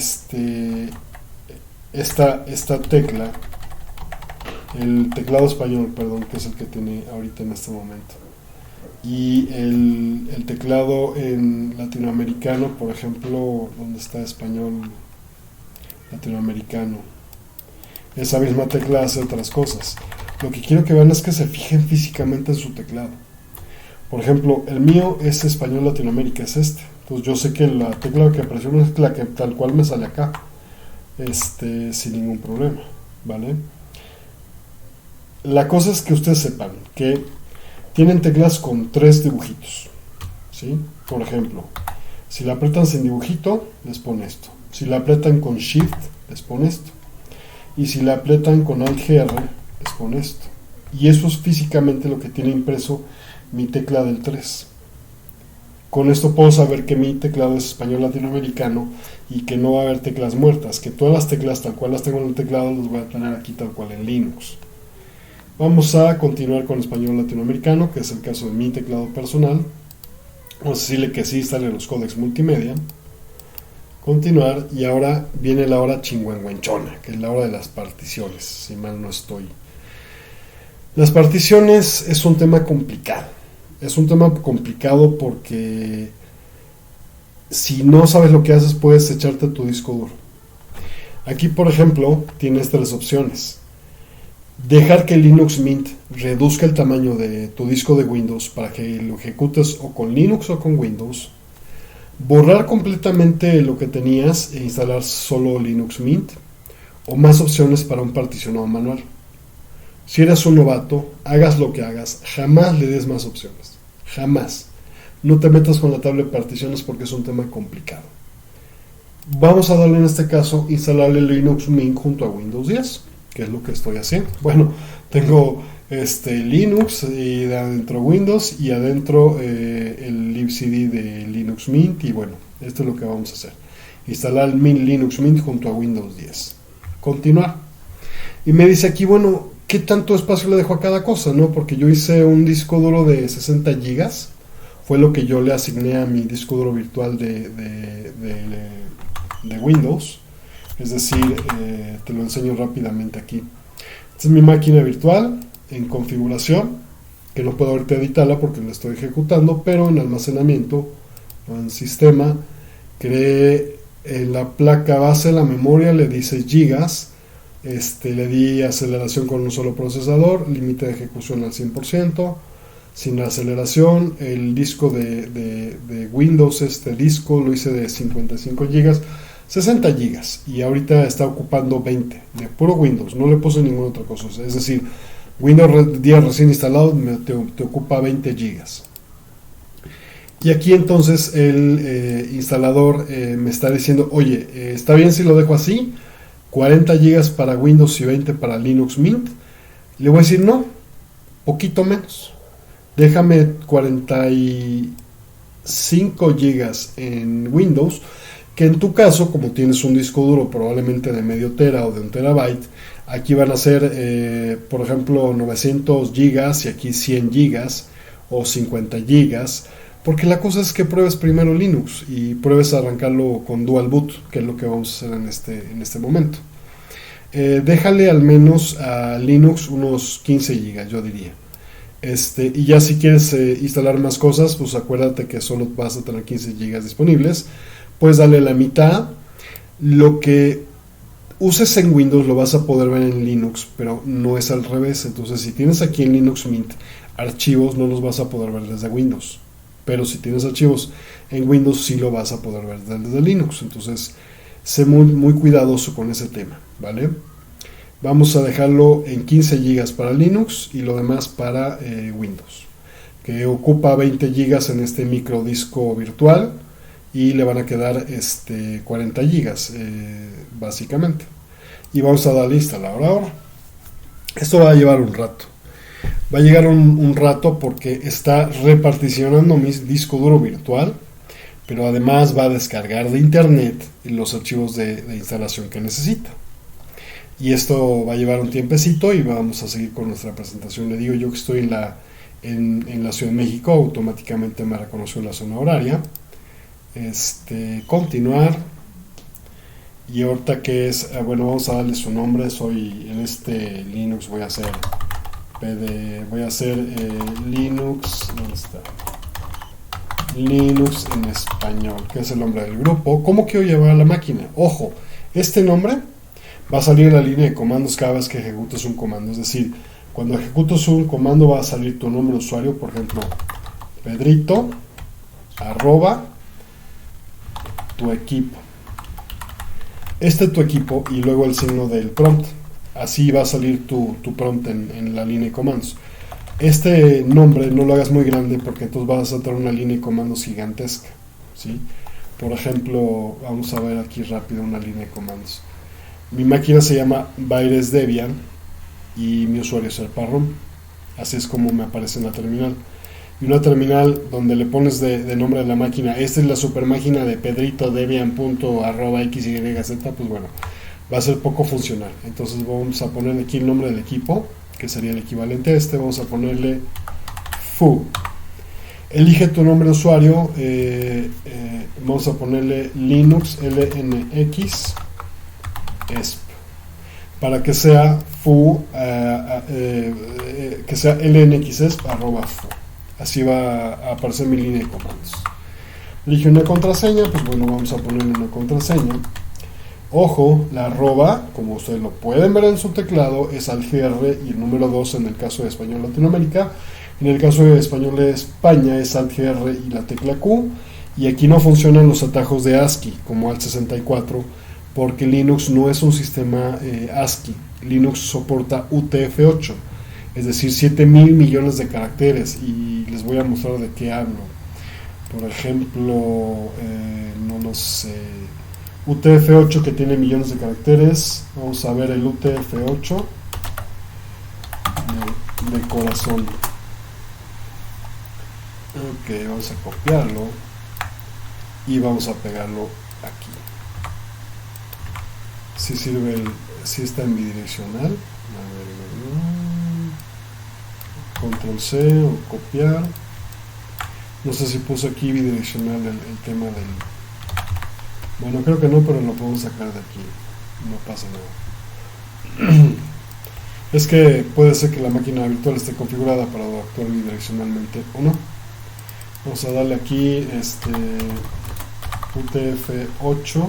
esta tecla, el teclado español, perdón, que es el que tiene ahorita en este momento. Y el teclado en latinoamericano, por ejemplo, ¿dónde está español latinoamericano? Esa misma tecla hace otras cosas. Lo que quiero que vean es que se fijen físicamente en su teclado. Por ejemplo, el mío es español Latinoamérica, es este. Entonces yo sé que la tecla que presiono es la que tal cual me sale acá, sin ningún problema, ¿vale? La cosa es que ustedes sepan que tienen teclas con 3 dibujitos, ¿sí? Por ejemplo, si la apretan sin dibujito, les pone esto. Si la apretan con Shift, les pone esto. Y si la apretan con Alt GR, les pone esto. Y eso es físicamente lo que tiene impreso mi tecla del 3. Con esto puedo saber que mi teclado es español latinoamericano y que no va a haber teclas muertas, que todas las teclas tal cual las tengo en el teclado las voy a tener aquí tal cual en Linux. Vamos a continuar con español latinoamericano, que es el caso de mi teclado personal. Vamos a decirle que sí instale los códecs multimedia. Continuar, y ahora viene la hora chingüengüenchona, que es la hora de las particiones, si mal no estoy. Las particiones es un tema complicado. Es un tema complicado porque si no sabes lo que haces puedes echarte tu disco duro. Aquí, por ejemplo, tienes 3 opciones. Dejar que Linux Mint reduzca el tamaño de tu disco de Windows para que lo ejecutes o con Linux o con Windows. Borrar completamente lo que tenías e instalar solo Linux Mint. O más opciones para un particionado manual. Si eres un novato, hagas lo que hagas, jamás le des más opciones. Jamás. No te metas con la tabla de particiones porque es un tema complicado. Vamos a darle en este caso instalarle Linux Mint junto a Windows 10, que es lo que estoy haciendo. Bueno, tengo Linux y de adentro Windows y adentro el libcd de Linux Mint, y bueno, esto es lo que vamos a hacer. Instalar Linux Mint junto a Windows 10. Continuar. Y me dice aquí, bueno, ¿qué tanto espacio le dejo a cada cosa? ¿No? Porque yo hice un disco duro de 60 gigas. Fue lo que yo le asigné a mi disco duro virtual de Windows. Es decir, te lo enseño rápidamente aquí. Esta es mi máquina virtual en configuración, que no puedo ahorita editarla porque la estoy ejecutando, pero en almacenamiento, en sistema, creé la placa base, la memoria, le di 6 gigas. Le di aceleración con un solo procesador, límite de ejecución al 100%, sin aceleración. El disco de Windows, disco lo hice de 55 GB, 60 GB, y ahorita está ocupando 20 de puro Windows, no le puse ninguna otra cosa. Es decir, Windows 10 recién instalado te ocupa 20 GB. Y aquí entonces el instalador me está diciendo, oye, ¿está bien si lo dejo así? 40 GB para Windows y 20 para Linux Mint. Le voy a decir no, poquito menos. Déjame 45 GB en Windows, que en tu caso, como tienes un disco duro probablemente de medio tera o de 1 terabyte, aquí van a ser, por ejemplo, 900 GB y aquí 100 GB o 50 GB. Porque la cosa es que pruebes primero Linux y pruebes a arrancarlo con Dual Boot, que es lo que vamos a hacer en este momento. Déjale al menos a Linux unos 15 GB, yo diría. Y ya si quieres instalar más cosas, pues acuérdate que solo vas a tener 15 GB disponibles. Puedes darle la mitad. Lo que uses en Windows lo vas a poder ver en Linux, pero no es al revés. Entonces, si tienes aquí en Linux Mint archivos, no los vas a poder ver desde Windows. Pero si tienes archivos en Windows, sí lo vas a poder ver desde Linux. Entonces, sé muy cuidadoso con ese tema, ¿vale? Vamos a dejarlo en 15 GB para Linux y lo demás para Windows, que ocupa 20 GB en este micro disco virtual y le van a quedar 40 GB básicamente. Y vamos a darle a instalar ahora. Esto va a llevar un rato. Va a llegar un rato porque está reparticionando mi disco duro virtual, pero además va a descargar de internet los archivos de instalación que necesita. Y esto va a llevar un tiempecito y vamos a seguir con nuestra presentación. Le digo yo que estoy en la Ciudad de México, automáticamente me reconoció la zona horaria. Continuar. Y ahorita que es, bueno, vamos a darle su nombre. Soy en este Linux, voy a hacer Linux, ¿dónde está? Linux en español, que es el nombre del grupo. ¿Cómo quiero llevar a la máquina? Ojo, este nombre va a salir en la línea de comandos cada vez que ejecutes un comando. Es decir, cuando ejecutes un comando va a salir tu nombre de usuario, por ejemplo, Pedrito, @ tu equipo. Tu equipo y luego el signo del prompt. Así va a salir tu prompt en la línea de comandos. Este nombre no lo hagas muy grande porque entonces vas a tener una línea de comandos gigantesca, ¿sí? Por ejemplo, vamos a ver aquí rápido una línea de comandos. Mi máquina se llama Virus Debian y mi usuario es el Parrom. Así es como me aparece en la terminal. Y una terminal donde le pones de nombre de la máquina, esta es la super máquina de Pedrito Debian.xyz, pues bueno, va a ser poco funcional. Entonces vamos a ponerle aquí el nombre del equipo, que sería el equivalente a vamos a ponerle foo. Elige tu nombre de usuario, vamos a ponerle Linux LNX ESP, para que sea foo, que sea LNXESP @foo. Así va a aparecer mi línea de comandos. Elige una contraseña, pues bueno, vamos a ponerle una contraseña. Ojo, la arroba, como ustedes lo pueden ver en su teclado, es ALTGR y el número 2 en el caso de Español Latinoamérica. En el caso de Español de España es ALTGR y la tecla Q. Y aquí no funcionan los atajos de ASCII como ALT64 porque Linux no es un sistema ASCII. Linux soporta UTF-8, es decir, 7,000 millones de caracteres, y les voy a mostrar de qué hablo. Por ejemplo, no sé, UTF-8 que tiene millones de caracteres. Vamos a ver el UTF-8 de corazón. Ok, vamos a copiarlo y vamos a pegarlo aquí. Si sirve, si está en bidireccional. A ver, Control C o copiar. No sé si puse aquí bidireccional el tema del... Bueno, creo que no, pero lo podemos sacar de aquí. No pasa nada. Es que puede ser que la máquina virtual esté configurada para actuar bidireccionalmente o no. Vamos a darle aquí UTF-8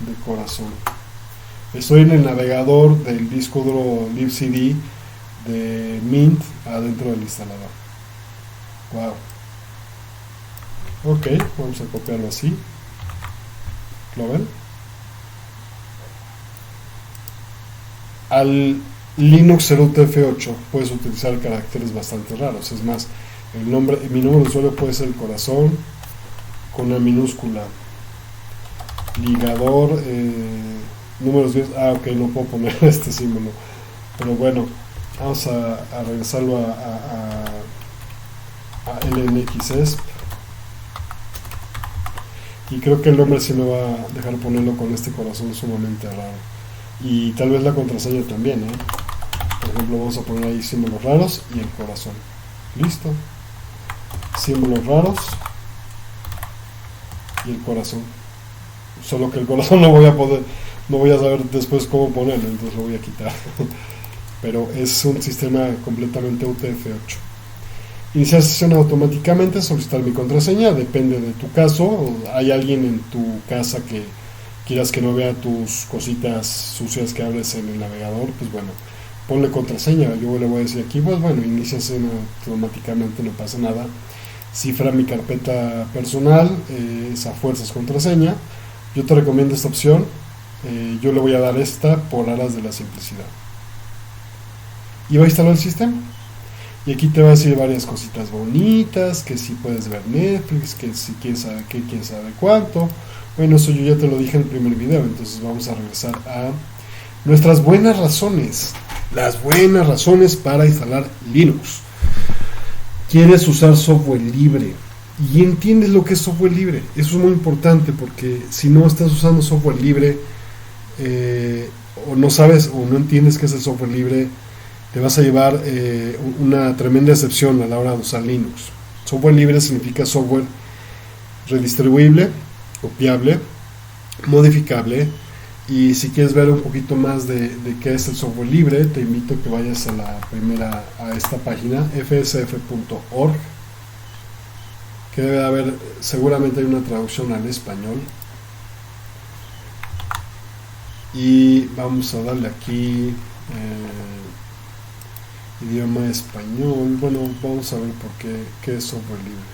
de corazón. Estoy en el navegador del disco duro libcd de Mint adentro del instalador. Wow. Ok, vamos a copiarlo así. ¿Lo ven? Al Linux UTF-8 puedes utilizar caracteres bastante raros. Es más, mi nombre de usuario puede ser el corazón con una minúscula, ligador, números 10. Ok, no puedo poner este símbolo, pero bueno, vamos a regresarlo a LNXESP, y creo que el nombre sí me va a dejar ponerlo con este corazón sumamente raro, y tal vez la contraseña también, por ejemplo vamos a poner ahí símbolos raros y el corazón. Listo, símbolos raros y el corazón. Solo que el corazón no voy a saber después cómo ponerlo, entonces lo voy a quitar. Pero es un sistema completamente UTF-8. Iniciar sesión automáticamente, solicitar mi contraseña, depende de tu caso. Hay alguien en tu casa que quieras que no vea tus cositas sucias que hables en el navegador, pues bueno, ponle contraseña. Yo le voy a decir aquí, pues bueno, inicia sesión automáticamente, no pasa nada. Cifra mi carpeta personal, esa fuerza es contraseña. Yo te recomiendo esta opción. Yo le voy a dar esta por aras de la simplicidad. Y va a instalar el sistema. Y aquí te va a decir varias cositas bonitas, que si puedes ver Netflix, que si quién sabe qué, quién sabe cuánto. Bueno, eso yo ya te lo dije en el primer video, entonces vamos a regresar a nuestras buenas razones. Las buenas razones para instalar Linux. Quieres usar software libre y entiendes lo que es software libre. Eso es muy importante, porque si no estás usando software libre, o no sabes o no entiendes qué es el software libre, te vas a llevar una tremenda excepción a la hora de usar Linux. Software libre significa software redistribuible, copiable, modificable. Y si quieres ver un poquito más de qué es el software libre, te invito a que vayas a esta página, fsf.org, que debe haber, seguramente hay una traducción al español. Y vamos a darle aquí idioma español. Bueno, vamos a ver por qué es software libre.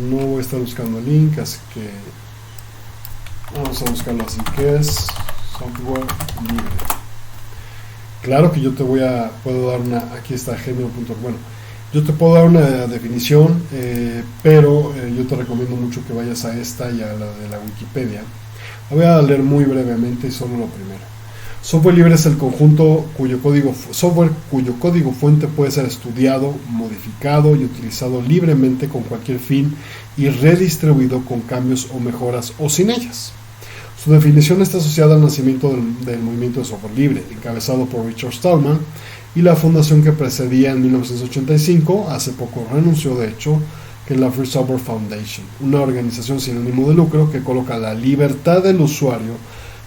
No voy a estar buscando el link, así que vamos a buscarlo así, que es software libre. Claro que yo te puedo dar una, aquí está gmail.com. Bueno, yo te puedo dar una definición, pero yo te recomiendo mucho que vayas a esta y a la de la Wikipedia. La voy a leer muy brevemente y solo lo primero. Software libre es el conjunto software cuyo código fuente puede ser estudiado, modificado y utilizado libremente con cualquier fin y redistribuido con cambios o mejoras o sin ellas. Su definición está asociada al nacimiento del movimiento de software libre, encabezado por Richard Stallman, y la fundación que precedía en 1985, hace poco renunció de hecho, que es la Free Software Foundation, una organización sin ánimo de lucro que coloca la libertad del usuario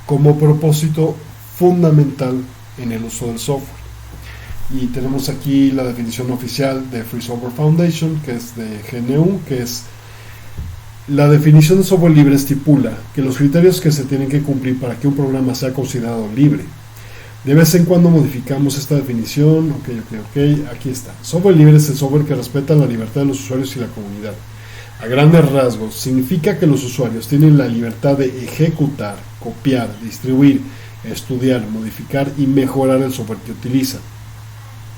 como propósito fundamental en el uso del software. Y tenemos aquí la definición oficial de Free Software Foundation, que es de GNU, que es: la definición de software libre estipula que los criterios que se tienen que cumplir para que un programa sea considerado libre. De vez en cuando modificamos esta definición. Aquí está. Software libre es el software que respeta la libertad de los usuarios y la comunidad. A grandes rasgos, significa que los usuarios tienen la libertad de ejecutar, copiar, distribuir, estudiar, modificar y mejorar el software que utilizan.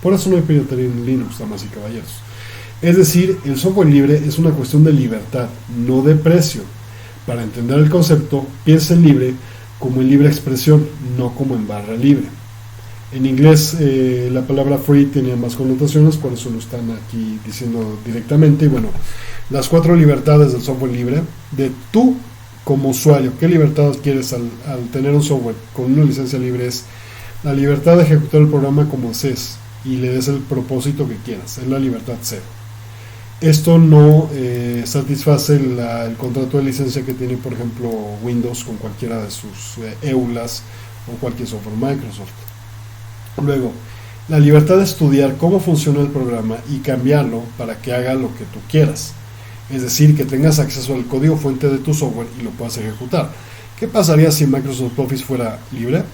Por eso no hay piratería en Linux, damas y caballeros. Es decir, el software libre es una cuestión de libertad, no de precio. Para entender el concepto, piensa en libre como en libre expresión, no como en barra libre. En inglés la palabra free tiene más connotaciones, por eso lo están aquí diciendo directamente. Y bueno, las 4 libertades del software libre, de tú como usuario, ¿qué libertad adquieres al tener un software con una licencia libre? Es la libertad de ejecutar el programa como desees y le des el propósito que quieras, es la libertad cero. Esto no satisface el contrato de licencia que tiene, por ejemplo, Windows con cualquiera de sus EULAs o cualquier software Microsoft. Luego, la libertad de estudiar cómo funciona el programa y cambiarlo para que haga lo que tú quieras. Es decir, que tengas acceso al código fuente de tu software y lo puedas ejecutar. ¿Qué pasaría si Microsoft Office fuera libre?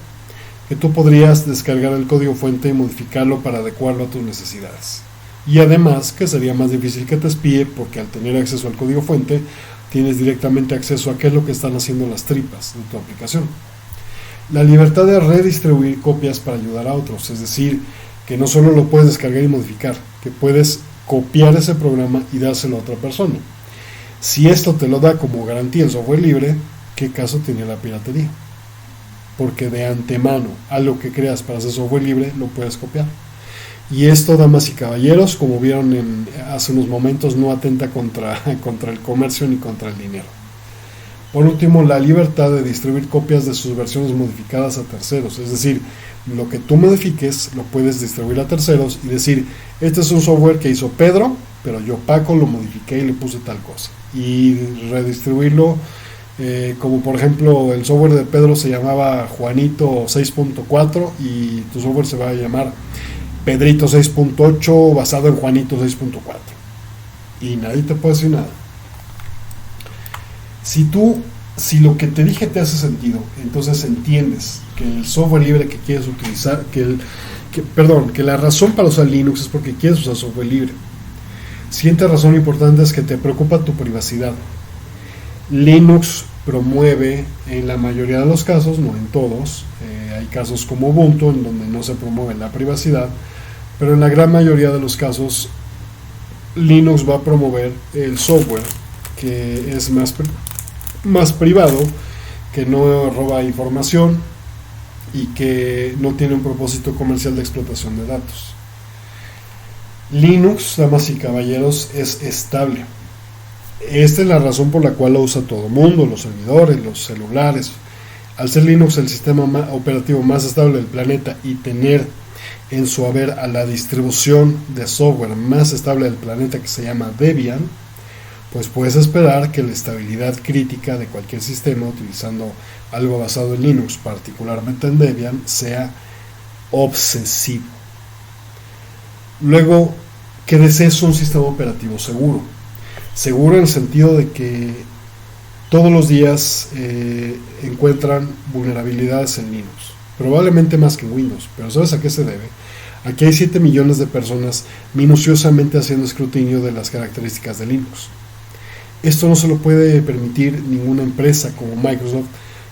Que tú podrías descargar el código fuente y modificarlo para adecuarlo a tus necesidades. Y además que sería más difícil que te espíe, porque al tener acceso al código fuente tienes directamente acceso a qué es lo que están haciendo las tripas de tu aplicación. La libertad de redistribuir copias para ayudar a otros, es decir, que no solo lo puedes descargar y modificar, que puedes copiar ese programa y dárselo a otra persona. Si esto te lo da como garantía el software libre, ¿qué caso tiene la piratería? Porque de antemano, algo que creas para hacer software libre, lo puedes copiar. Y esto, damas y caballeros, como vieron hace unos momentos, no atenta contra el comercio ni contra el dinero. Por último, la libertad de distribuir copias de sus versiones modificadas a terceros, es decir, lo que tú modifiques lo puedes distribuir a terceros y decir: este es un software que hizo Pedro, pero yo, Paco, lo modifiqué y le puse tal cosa, y redistribuirlo, como por ejemplo el software de Pedro se llamaba Juanito 6.4 y tu software se va a llamar Pedrito 6.8 basado en Juanito 6.4 y nadie te puede decir nada. Si lo que te dije te hace sentido, entonces entiendes que el software libre que quieres utilizar, que la razón para usar Linux es porque quieres usar software libre. Siguiente razón importante es que te preocupa tu privacidad. Linux promueve, en la mayoría de los casos, no en todos, hay casos como Ubuntu en donde no se promueve la privacidad, pero en la gran mayoría de los casos Linux va a promover el software que es más privado, que no roba información y que no tiene un propósito comercial de explotación de datos. Linux, damas y caballeros, es estable. Esta es la razón por la cual lo usa todo el mundo, los servidores, los celulares. Al ser Linux el sistema operativo más estable del planeta y tener en su haber a la distribución de software más estable del planeta, que se llama Debian, pues puedes esperar que la estabilidad crítica de cualquier sistema utilizando algo basado en Linux, particularmente en Debian, sea obsesivo. Luego, ¿qué es un sistema operativo seguro? Seguro en el sentido de que todos los días encuentran vulnerabilidades en Linux, probablemente más que en Windows, pero ¿sabes a qué se debe? Aquí hay 7 millones de personas minuciosamente haciendo escrutinio de las características de Linux. Esto no se lo puede permitir ninguna empresa como Microsoft,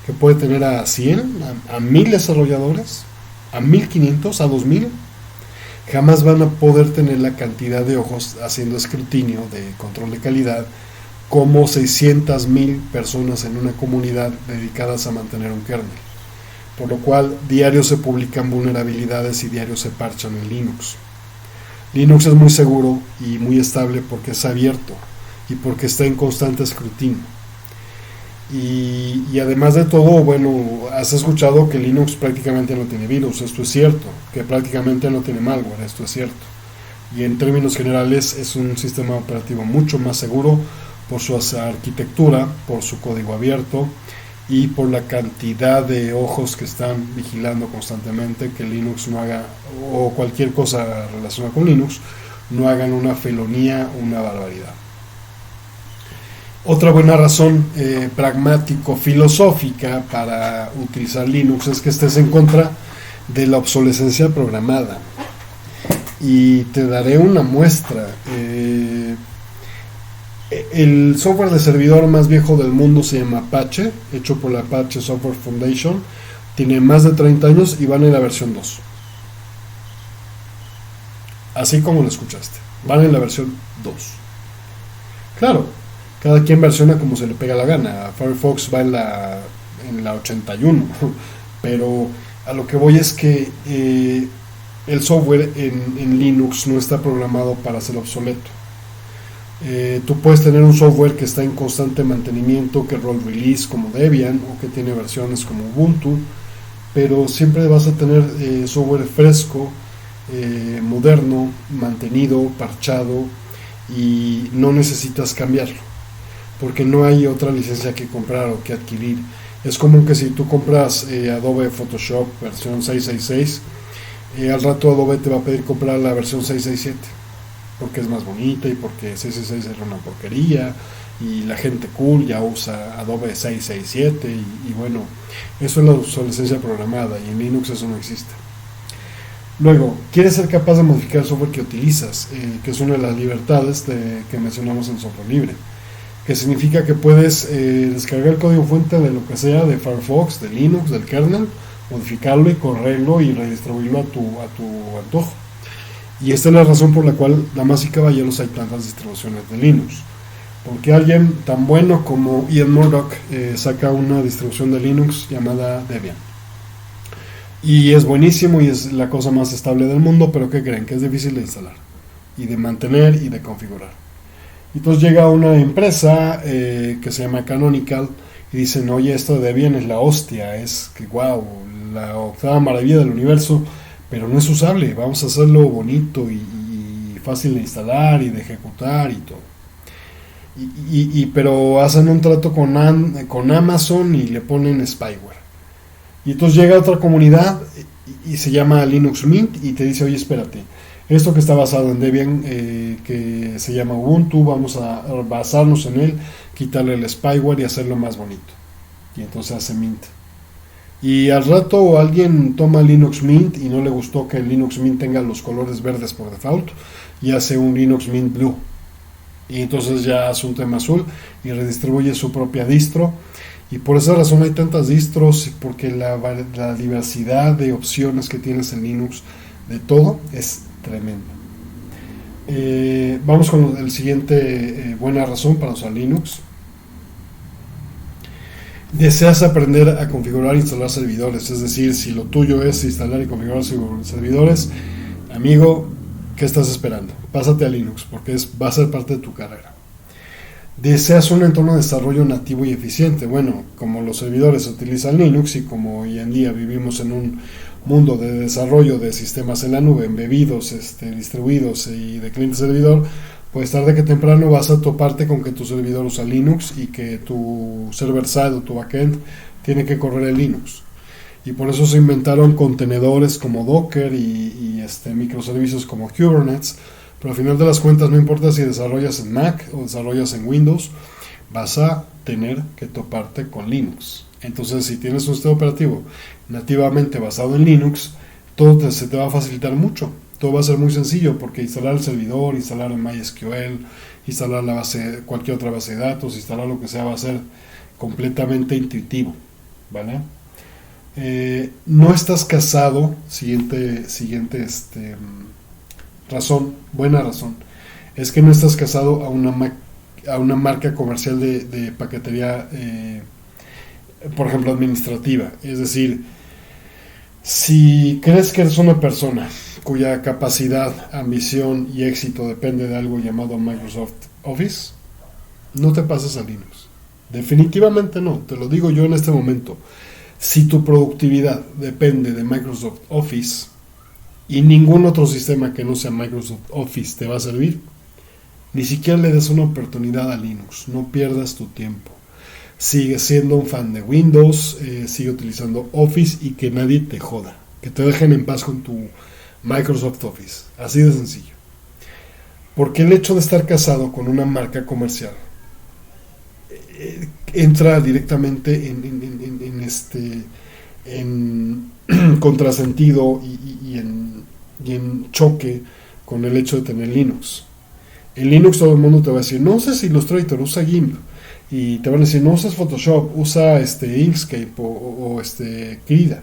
que puede tener a 100, a 1000 desarrolladores, a 1500, a 2000. Jamás van a poder tener la cantidad de ojos haciendo escrutinio de control de calidad como 600,000 personas en una comunidad dedicadas a mantener un kernel. Por lo cual, diario se publican vulnerabilidades y diario se parchan en Linux. Linux es muy seguro y muy estable porque es abierto y porque está en constante escrutinio. Y además de todo, bueno, has escuchado que Linux prácticamente no tiene virus, esto es cierto, que prácticamente no tiene malware, esto es cierto. Y en términos generales es un sistema operativo mucho más seguro por su arquitectura, por su código abierto y por la cantidad de ojos que están vigilando constantemente que Linux no haga, o cualquier cosa relacionada con Linux, no hagan una felonía, una barbaridad. Otra buena razón pragmático-filosófica para utilizar Linux es que estés en contra de la obsolescencia programada. Y te daré una muestra. El software de servidor más viejo del mundo se llama Apache, hecho por la Apache Software Foundation. Tiene más de 30 años y van en la versión 2. Así como lo escuchaste. Van en la versión 2. Claro. Cada quien versiona como se le pega la gana. Firefox va en la 81, pero a lo que voy es que el software en Linux no está programado para ser obsoleto. Tú puedes tener un software que está en constante mantenimiento, que roll release como Debian o que tiene versiones como Ubuntu, pero siempre vas a tener software fresco, moderno, mantenido, parchado, y no necesitas cambiarlo porque no hay otra licencia que comprar o que adquirir. Es común que si tú compras Adobe Photoshop versión 666, al rato Adobe te va a pedir comprar la versión 667 porque es más bonita y porque 666 era una porquería y la gente cool ya usa Adobe 667 y bueno, eso es la obsolescencia programada y en Linux eso no existe. Luego, quieres ser capaz de modificar el software que utilizas, que es una de las libertades que mencionamos en software libre, que significa que puedes descargar el código fuente de lo que sea, de Firefox, de Linux, del kernel, modificarlo y correrlo y redistribuirlo a tu antojo. Y esta es la razón por la cual, damas y caballeros, hay tantas distribuciones de Linux. Porque alguien tan bueno como Ian Murdoch saca una distribución de Linux llamada Debian. Y es buenísimo y es la cosa más estable del mundo, pero ¿qué creen? Que es difícil de instalar y de mantener y de configurar. Entonces llega una empresa que se llama Canonical y dicen, oye, esto de Debian es la hostia, es que wow, la octava maravilla del universo, pero no es usable, vamos a hacerlo bonito y fácil de instalar y de ejecutar y todo. Pero hacen un trato con Amazon y le ponen spyware. Y entonces llega otra comunidad y se llama Linux Mint y te dice, oye, espérate, esto que está basado en Debian, que se llama Ubuntu, vamos a basarnos en él, quitarle el spyware y hacerlo más bonito. Y entonces hace Mint. Y al rato alguien toma Linux Mint y no le gustó que el Linux Mint tenga los colores verdes por default y hace un Linux Mint Blue. Y entonces ya hace un tema azul y redistribuye su propia distro. Y por esa razón hay tantas distros, porque la diversidad de opciones que tienes en Linux de todo es tremenda. Vamos con el siguiente buena razón para usar Linux. Deseas aprender a configurar e instalar servidores, es decir, si lo tuyo es instalar y configurar servidores, amigo, ¿qué estás esperando? Pásate a Linux, porque va a ser parte de tu carrera. Deseas un entorno de desarrollo nativo y eficiente. Bueno, como los servidores utilizan Linux y como hoy en día vivimos en un mundo de desarrollo de sistemas en la nube, embebidos, distribuidos y de cliente servidor, pues tarde que temprano vas a toparte con que tu servidor usa Linux y que tu server side o tu backend tiene que correr en Linux. Y por eso se inventaron contenedores como Docker y microservicios como Kubernetes. Pero al final de las cuentas, no importa si desarrollas en Mac o desarrollas en Windows, vas a tener que toparte con Linux. Entonces, si tienes un sistema operativo nativamente basado en Linux, todo se te va a facilitar mucho. Todo va a ser muy sencillo, porque instalar el servidor, instalar el MySQL, instalar cualquier otra base de datos, instalar lo que sea, va a ser completamente intuitivo, ¿vale? No estás casado, siguiente razón, buena razón, es que no estás casado a una marca comercial de paquetería, por ejemplo, administrativa. Es decir, si crees que eres una persona cuya capacidad, ambición y éxito depende de algo llamado Microsoft Office, no te pases a Linux. Definitivamente no, te lo digo yo en este momento. Si tu productividad depende de Microsoft Office y ningún otro sistema que no sea Microsoft Office te va a servir, ni siquiera le des una oportunidad a Linux. No pierdas tu tiempo. Sigue siendo un fan de Windows, sigue utilizando Office y que nadie te joda. Que te dejen en paz con tu Microsoft Office. Así de sencillo. Porque el hecho de estar casado con una marca comercial entra directamente en contrasentido y en choque con el hecho de tener Linux. En Linux todo el mundo te va a decir, no uses Illustrator, usa GIMP. Y te van a decir, no uses Photoshop, usa Inkscape o Krita.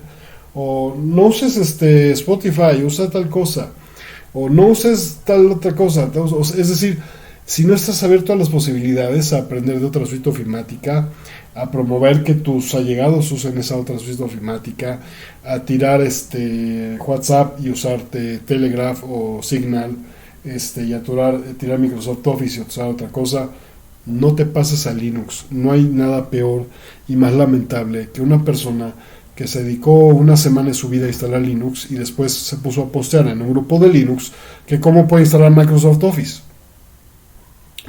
O no uses Spotify, usa tal cosa. O no uses tal otra cosa. Es decir, si no estás abierto a las posibilidades, a aprender de otra suite ofimática, a promover que tus allegados usen esa otra suite ofimática, a tirar WhatsApp y usarte Telegraph o Signal, y a tirar Microsoft Office y usar otra cosa, no te pases a Linux. No hay nada peor y más lamentable que una persona que se dedicó una semana de su vida a instalar Linux y después se puso a postear en un grupo de Linux que cómo puede instalar Microsoft Office,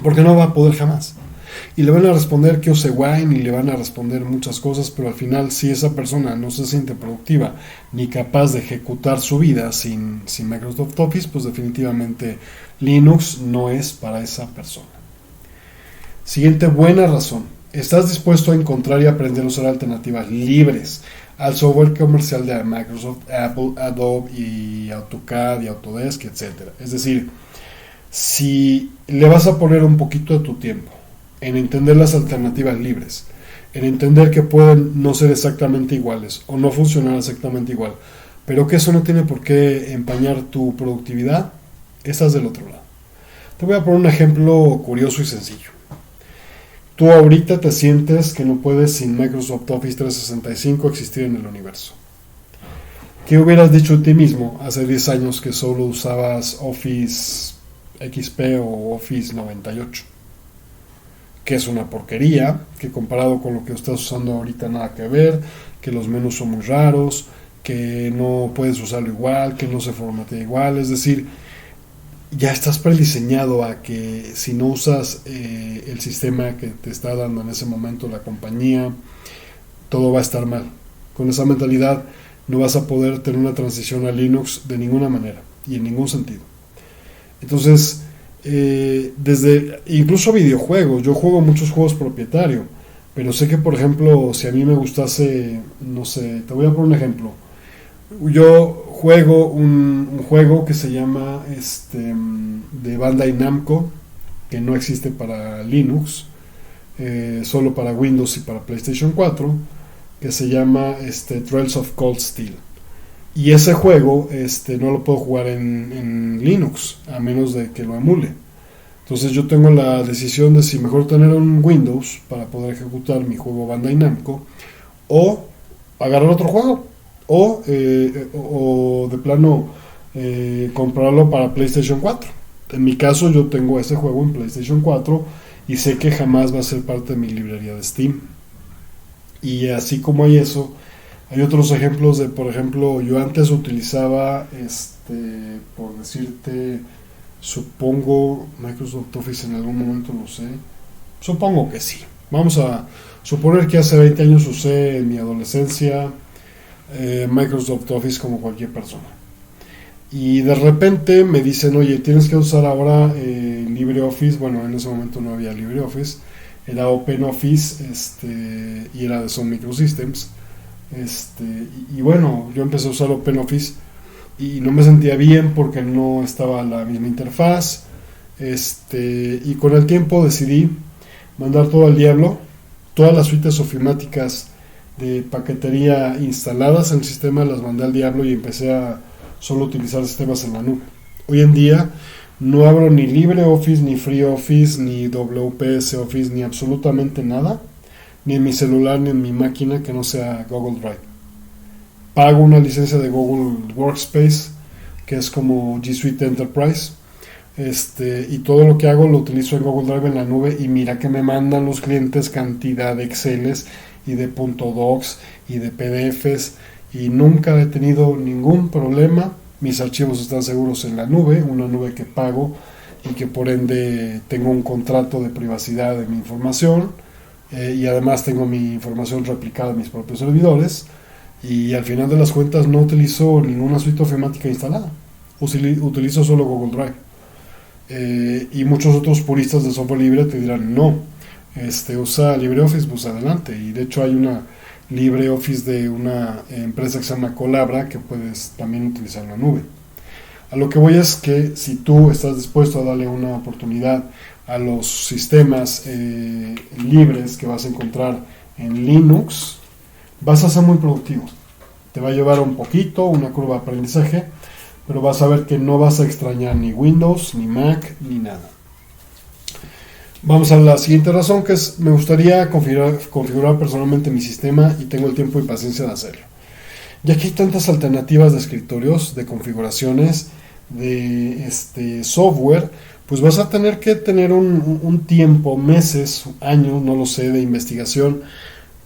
porque no va a poder jamás. Y le van a responder que use Wine y le van a responder muchas cosas, pero al final, si esa persona no se siente productiva ni capaz de ejecutar su vida sin Microsoft Office, pues definitivamente Linux no es para esa persona. Siguiente buena razón. Estás dispuesto a encontrar y aprender a usar alternativas libres al software comercial de Microsoft, Apple, Adobe y AutoCAD y Autodesk, etc. Es decir, si le vas a poner un poquito de tu tiempo en entender las alternativas libres, en entender que pueden no ser exactamente iguales o no funcionar exactamente igual, pero que eso no tiene por qué empañar tu productividad, estás del otro lado. Te voy a poner un ejemplo curioso y sencillo. Tú ahorita te sientes que no puedes sin Microsoft Office 365 existir en el universo. ¿Qué hubieras dicho a ti mismo hace 10 años que solo usabas Office XP o Office 98? Que es una porquería, que comparado con lo que estás usando ahorita nada que ver, que los menús son muy raros, que no puedes usarlo igual, que no se formatea igual. Es decir, ya estás prediseñado a que si no usas el sistema que te está dando en ese momento la compañía, todo va a estar mal. Con esa mentalidad no vas a poder tener una transición a Linux de ninguna manera y en ningún sentido. Entonces, desde incluso videojuegos, yo juego muchos juegos propietarios, pero sé que, por ejemplo, si a mí me gustase, no sé, te voy a poner un ejemplo. Yo juego un juego que se llama de Bandai Namco, que no existe para Linux, solo para Windows y para PlayStation 4, que se llama Trails of Cold Steel. Y ese juego no lo puedo jugar en Linux, a menos de que lo emule. Entonces yo tengo la decisión de si mejor tener un Windows para poder ejecutar mi juego Bandai Namco, o agarrar otro juego, o de plano comprarlo para PlayStation 4. En mi caso yo tengo ese juego en PlayStation 4 y sé que jamás va a ser parte de mi librería de Steam. Y así como hay eso, hay otros ejemplos de, por ejemplo, yo antes utilizaba, por decirte, supongo, Microsoft Office en algún momento lo sé. Supongo que sí. Vamos a suponer que hace 20 años usé en mi adolescencia Microsoft Office como cualquier persona. Y de repente me dicen, oye, tienes que usar ahora LibreOffice. Bueno, en ese momento no había LibreOffice, era OpenOffice, y era de Sun Microsystems. Y bueno, yo empecé a usar OpenOffice y no me sentía bien porque no estaba la misma interfaz. Y con el tiempo decidí mandar todo al diablo, todas las suites ofimáticas de paquetería instaladas en el sistema las mandé al diablo y empecé a solo utilizar sistemas en la nube. Hoy en día no abro ni LibreOffice, ni FreeOffice, ni WPS Office, ni absolutamente nada, ni en mi celular ni en mi máquina que no sea Google Drive. Pago una licencia de Google Workspace, que es como G Suite Enterprise, y todo lo que hago lo utilizo en Google Drive en la nube, y mira que me mandan los clientes cantidad de Exceles y de .docs y de PDFs, y nunca he tenido ningún problema. Mis archivos están seguros en la nube, una nube que pago y que por ende tengo un contrato de privacidad de mi información, y además tengo mi información replicada en mis propios servidores, y al final de las cuentas no utilizo ninguna suite ofimática instalada, utilizo solo Google Drive. Y muchos otros puristas de software libre te dirán, no, usa LibreOffice, pues adelante. Y de hecho hay una LibreOffice de una empresa que se llama Collabra que puedes también utilizar en la nube. A lo que voy es que si tú estás dispuesto a darle una oportunidad a los sistemas libres que vas a encontrar en Linux, vas a ser muy productivo. Te va a llevar un poquito, una curva de aprendizaje, pero vas a ver que no vas a extrañar ni Windows, ni Mac, ni nada. Vamos a la siguiente razón, que es, me gustaría configurar personalmente mi sistema y tengo el tiempo y paciencia de hacerlo. Ya que hay tantas alternativas de escritorios, de configuraciones, de software, pues vas a tener que tener un tiempo, meses, años, no lo sé, de investigación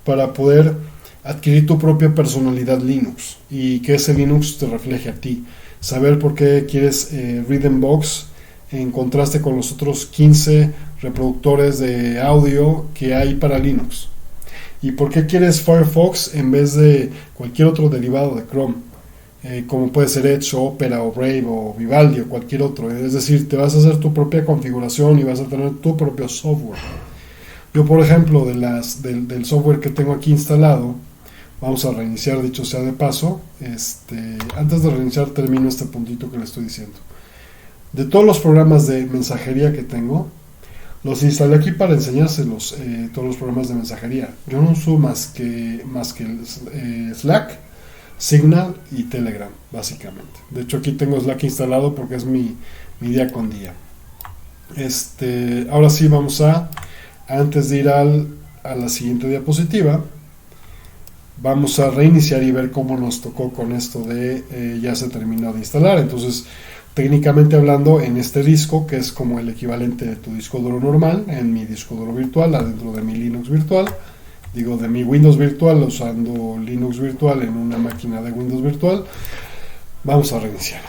para poder adquirir tu propia personalidad Linux y que ese Linux te refleje a ti. Saber por qué quieres Rhythmbox en contraste con los otros 15 reproductores de audio que hay para Linux. ¿Y por qué quieres Firefox en vez de cualquier otro derivado de Chrome? Como puede ser Edge, o Opera, o Brave, o Vivaldi, o cualquier otro. Es decir, te vas a hacer tu propia configuración y vas a tener tu propio software. Yo, por ejemplo, del software que tengo aquí instalado, vamos a reiniciar, dicho sea de paso. Antes de reiniciar termino este puntito que le estoy diciendo. De todos los programas de mensajería que tengo, los instalé aquí para enseñárselos, todos los programas de mensajería. Yo no uso más que Slack, Signal y Telegram, básicamente. De hecho, aquí tengo Slack instalado porque es mi día con día. Ahora sí vamos antes de ir a la siguiente diapositiva, vamos a reiniciar y ver cómo nos tocó con esto de ya se terminó de instalar. Entonces, técnicamente hablando, en este disco, que es como el equivalente de tu disco duro normal, en mi disco duro virtual, adentro de mi Linux virtual, digo de mi Windows virtual, usando Linux virtual en una máquina de Windows virtual, vamos a reiniciar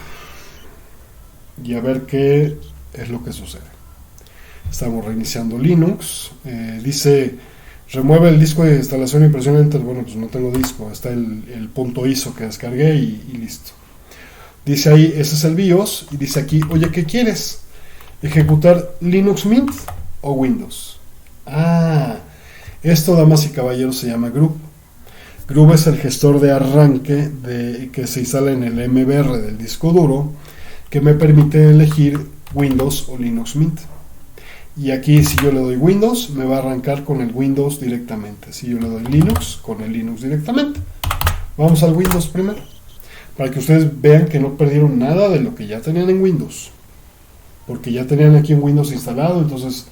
y a ver qué es lo que sucede. Estamos reiniciando Linux, dice remueve el disco de instalación y presiona Enter. Bueno, pues no tengo disco, está el punto ISO que descargué y listo. Dice ahí, ese es el BIOS, y dice aquí, oye, ¿qué quieres? ¿Ejecutar Linux Mint o Windows? Esto, damas y caballeros, se llama Grub. Grub es el gestor de arranque que se instala en el MBR del disco duro, que me permite elegir Windows o Linux Mint. Y aquí si yo le doy Windows, me va a arrancar con el Windows directamente. Si yo le doy Linux, con el Linux directamente. Vamos al Windows primero, para que ustedes vean que no perdieron nada de lo que ya tenían en Windows. Porque ya tenían aquí un Windows instalado, entonces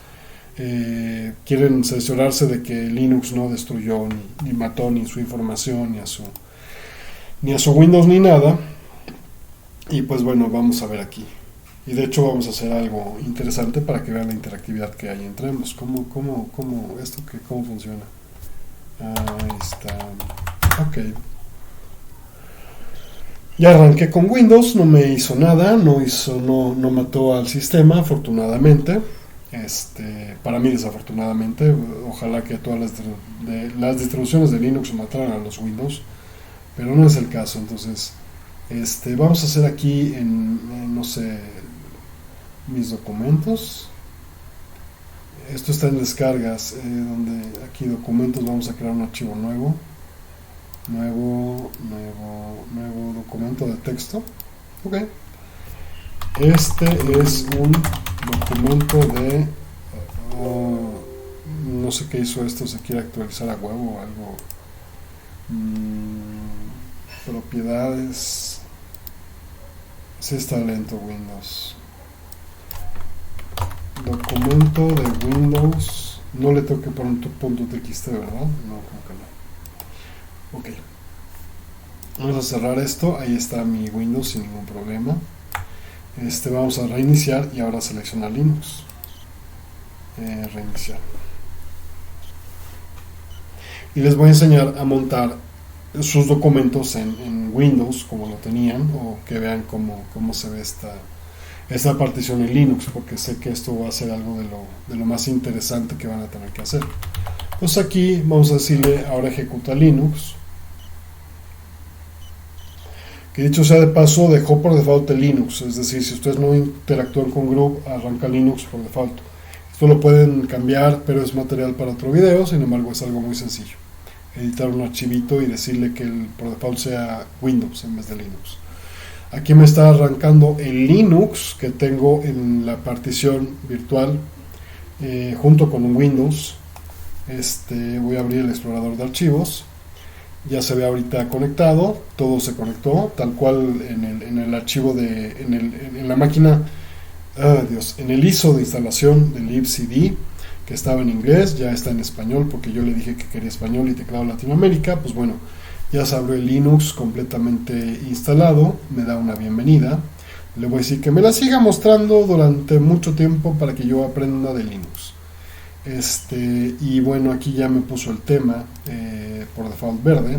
quieren cerciorarse de que Linux no destruyó ni mató ni su información, ni a su Windows ni nada. Y pues bueno, vamos a ver aquí. Y de hecho vamos a hacer algo interesante para que vean la interactividad que hay entre ambos. ¿Cómo funciona? Ahí está. Ok. Ya arranqué con Windows, no me hizo nada, no mató al sistema, afortunadamente. Para mí desafortunadamente, ojalá que todas las distribuciones de Linux mataran a los Windows, pero no es el caso. Entonces, vamos a hacer aquí no sé, mis documentos. Esto está en descargas, donde aquí documentos, vamos a crear un archivo nuevo documento de texto. Ok, este es un documento de no sé qué hizo esto, se quiere actualizar a huevo o algo. Propiedades, sí está lento Windows. Documento de Windows, no le tengo que poner .txt, ¿verdad? No, creo que no. Ok, vamos a cerrar esto. Ahí está mi Windows sin ningún problema. Vamos a reiniciar y ahora seleccionar Linux. Reiniciar. Y les voy a enseñar a montar sus documentos en Windows como lo tenían, o que vean cómo se ve esta partición en Linux, porque sé que esto va a ser algo de lo más interesante que van a tener que hacer. Entonces aquí vamos a decirle ahora ejecuta Linux, que dicho sea de paso dejó por default el Linux, es decir, si ustedes no interactúan con Group, arranca Linux por default. Esto lo pueden cambiar, pero es material para otro video, sin embargo es algo muy sencillo. Editar un archivito y decirle que el por default sea Windows en vez de Linux. Aquí me está arrancando el Linux que tengo en la partición virtual junto con un Windows. Voy a abrir el explorador de archivos. Ya se ve ahorita conectado, todo se conectó tal cual en el archivo en la máquina, en el ISO de instalación del libcd, que estaba en inglés, ya está en español porque yo le dije que quería español y teclado Latinoamérica. Pues bueno, ya se abrió el Linux completamente instalado, me da una bienvenida. Le voy a decir que me la siga mostrando durante mucho tiempo para que yo aprenda de Linux. Y bueno, aquí ya me puso el tema por default verde.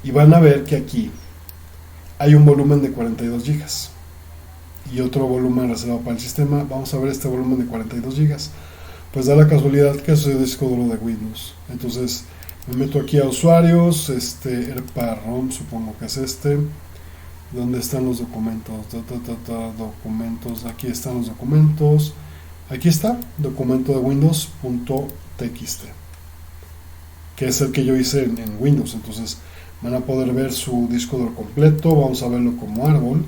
Y van a ver que aquí hay un volumen de 42 GB y otro volumen reservado para el sistema. Vamos a ver este volumen de 42 GB. Pues da la casualidad que es el disco duro de Windows. Entonces me meto aquí a usuarios, ERPA ROM, supongo que es ¿Dónde están los documentos? Documentos, aquí están los documentos. Aquí está, documento de Windows.txt, que es el que yo hice en Windows. Entonces van a poder ver su disco duro completo, vamos a verlo como árbol.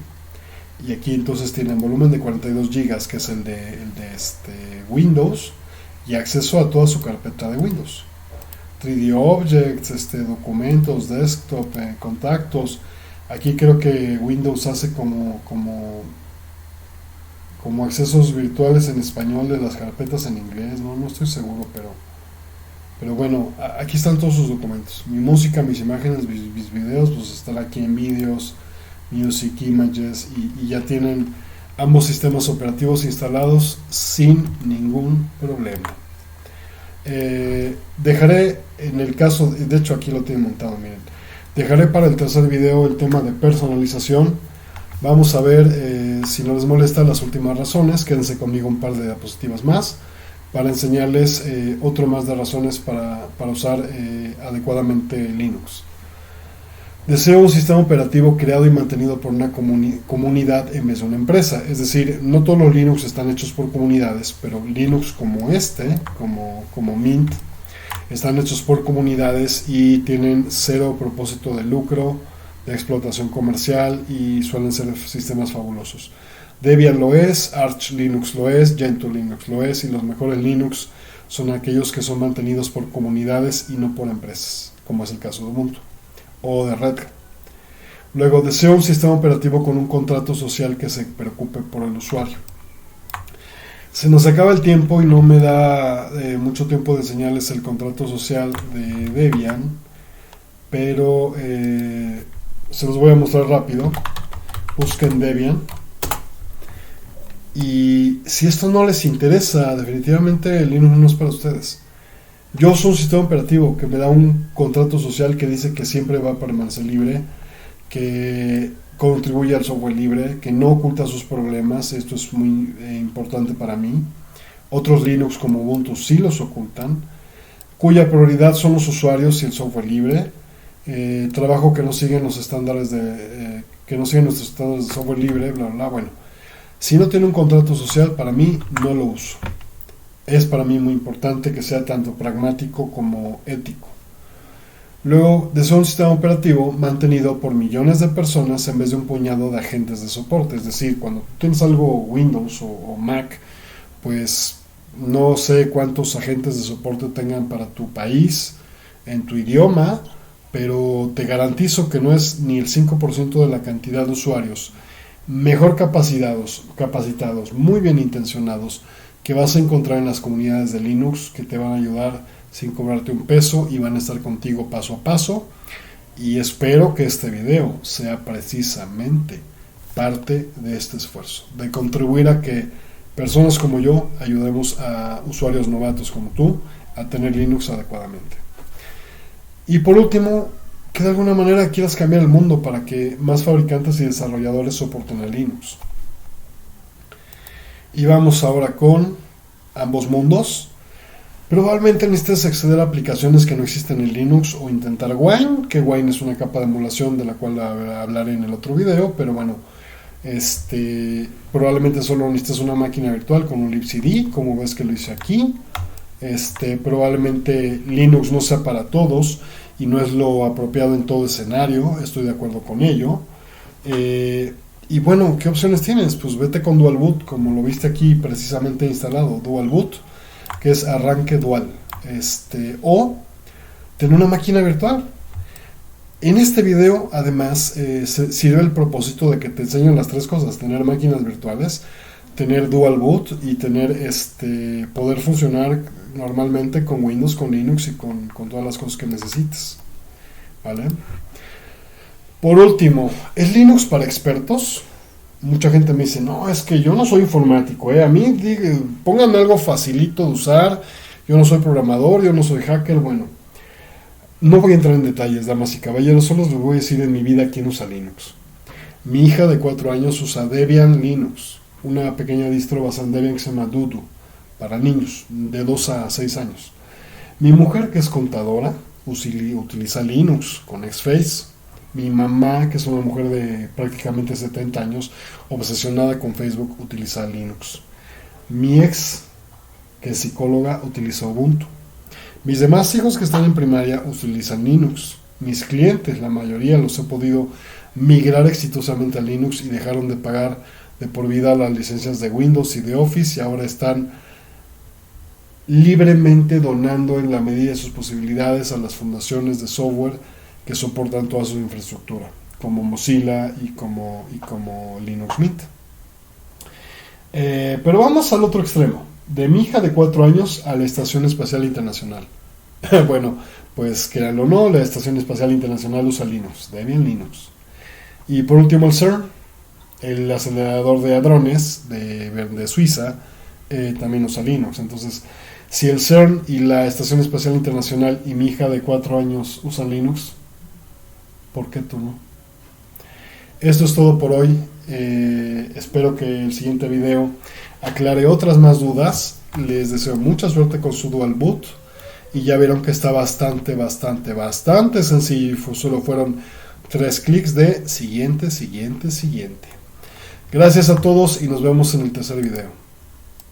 Y aquí entonces tienen volumen de 42 GB, que es el de Windows, y acceso a toda su carpeta de Windows. 3D Objects, documentos, desktop, contactos. Aquí creo que Windows hace como accesos virtuales en español de las carpetas en inglés, no estoy seguro, pero bueno, aquí están todos sus documentos. Mi música, mis imágenes, mis videos, pues están aquí en Videos, Music, Images, y ya tienen ambos sistemas operativos instalados sin ningún problema. Dejaré, en el caso, de hecho aquí lo tienen montado, miren, dejaré para el tercer video el tema de personalización. Vamos a ver, si no les molesta, las últimas razones. Quédense conmigo un par de diapositivas más para enseñarles otro más de razones para usar adecuadamente Linux. Deseo un sistema operativo creado y mantenido por una comunidad en vez de una empresa. Es decir, no todos los Linux están hechos por comunidades, pero Linux como como Mint, están hechos por comunidades y tienen cero propósito de lucro, de explotación comercial, y suelen ser sistemas fabulosos. Debian lo es, Arch Linux lo es, Gentoo Linux lo es, y los mejores Linux son aquellos que son mantenidos por comunidades y no por empresas, como es el caso de Ubuntu o de Red Hat. Luego, deseo un sistema operativo con un contrato social que se preocupe por el usuario. Se nos acaba el tiempo y no me da mucho tiempo de enseñarles el contrato social de Debian, pero se los voy a mostrar rápido. Busquen Debian. Y si esto no les interesa, definitivamente Linux no es para ustedes. Yo uso un sistema operativo que me da un contrato social que dice que siempre va a permanecer libre, que contribuye al software libre, que no oculta sus problemas. Esto es muy importante para mí. Otros Linux como Ubuntu sí los ocultan, cuya prioridad son los usuarios y el software libre. Trabajo que no siguen los estándares que no siguen los estándares de software libre, bla bla. Bueno, si no tiene un contrato social, para mí no lo uso. Es para mí muy importante que sea tanto pragmático como ético. Luego, deseo un sistema operativo mantenido por millones de personas en vez de un puñado de agentes de soporte. Es decir, cuando tienes algo Windows o Mac, pues no sé cuántos agentes de soporte tengan para tu país, en tu idioma, pero te garantizo que no es ni el 5% de la cantidad de usuarios mejor capacitados, muy bien intencionados, que vas a encontrar en las comunidades de Linux, que te van a ayudar sin cobrarte un peso y van a estar contigo paso a paso. Y espero que este video sea precisamente parte de este esfuerzo, de contribuir a que personas como yo ayudemos a usuarios novatos como tú a tener Linux adecuadamente. Y por último, que de alguna manera quieras cambiar el mundo para que más fabricantes y desarrolladores soporten a Linux. Y vamos ahora con ambos mundos. Probablemente necesites acceder a aplicaciones que no existen en Linux o intentar Wine, que Wine es una capa de emulación de la cual hablaré en el otro video, pero bueno, probablemente solo necesites una máquina virtual con un libcd, como ves que lo hice aquí. Probablemente Linux no sea para todos y no es lo apropiado en todo escenario, estoy de acuerdo con ello. Y bueno, ¿qué opciones tienes? Pues vete con Dual Boot, como lo viste aquí precisamente instalado, Dual Boot, que es arranque dual, o tener una máquina virtual. En este video, además, sirve el propósito de que te enseñen las tres cosas: tener máquinas virtuales, tener Dual Boot y tener poder funcionar normalmente con Windows, con Linux y con todas las cosas que necesites, ¿vale? Por último, ¿es Linux para expertos? Mucha gente me dice, no, es que yo no soy informático, a mí pónganme algo facilito de usar, yo no soy programador, yo no soy hacker. Bueno, no voy a entrar en detalles, damas y caballeros, solo les voy a decir en mi vida quién usa Linux. Mi hija de 4 años usa Debian Linux, una pequeña distro basada en Debian que se llama Dudu, para niños de 2 a 6 años. Mi mujer, que es contadora, utiliza Linux con Xface. Mi mamá, que es una mujer de prácticamente 70 años, obsesionada con Facebook, utiliza Linux. Mi ex, que es psicóloga, utiliza Ubuntu. Mis demás hijos que están en primaria utilizan Linux. Mis clientes, la mayoría, los he podido migrar exitosamente a Linux y dejaron de pagar de por vida las licencias de Windows y de Office y ahora están libremente donando en la medida de sus posibilidades a las fundaciones de software que soportan toda su infraestructura, como Mozilla y como Linux Mint. Pero vamos al otro extremo, de mi hija de 4 años a la Estación Espacial Internacional. Bueno, pues créanlo o no, la Estación Espacial Internacional usa Linux, Debian Linux. Y por último el CERN, el acelerador de hadrones de Suiza, también usa Linux. Entonces, si el CERN y la Estación Espacial Internacional y mi hija de 4 años usan Linux, ¿por qué tú no? Esto es todo por hoy. Espero que el siguiente video aclare otras más dudas. Les deseo mucha suerte con su Dual Boot y ya vieron que está bastante sencillo. Solo fueron 3 clics de siguiente. Gracias a todos y nos vemos en el tercer video.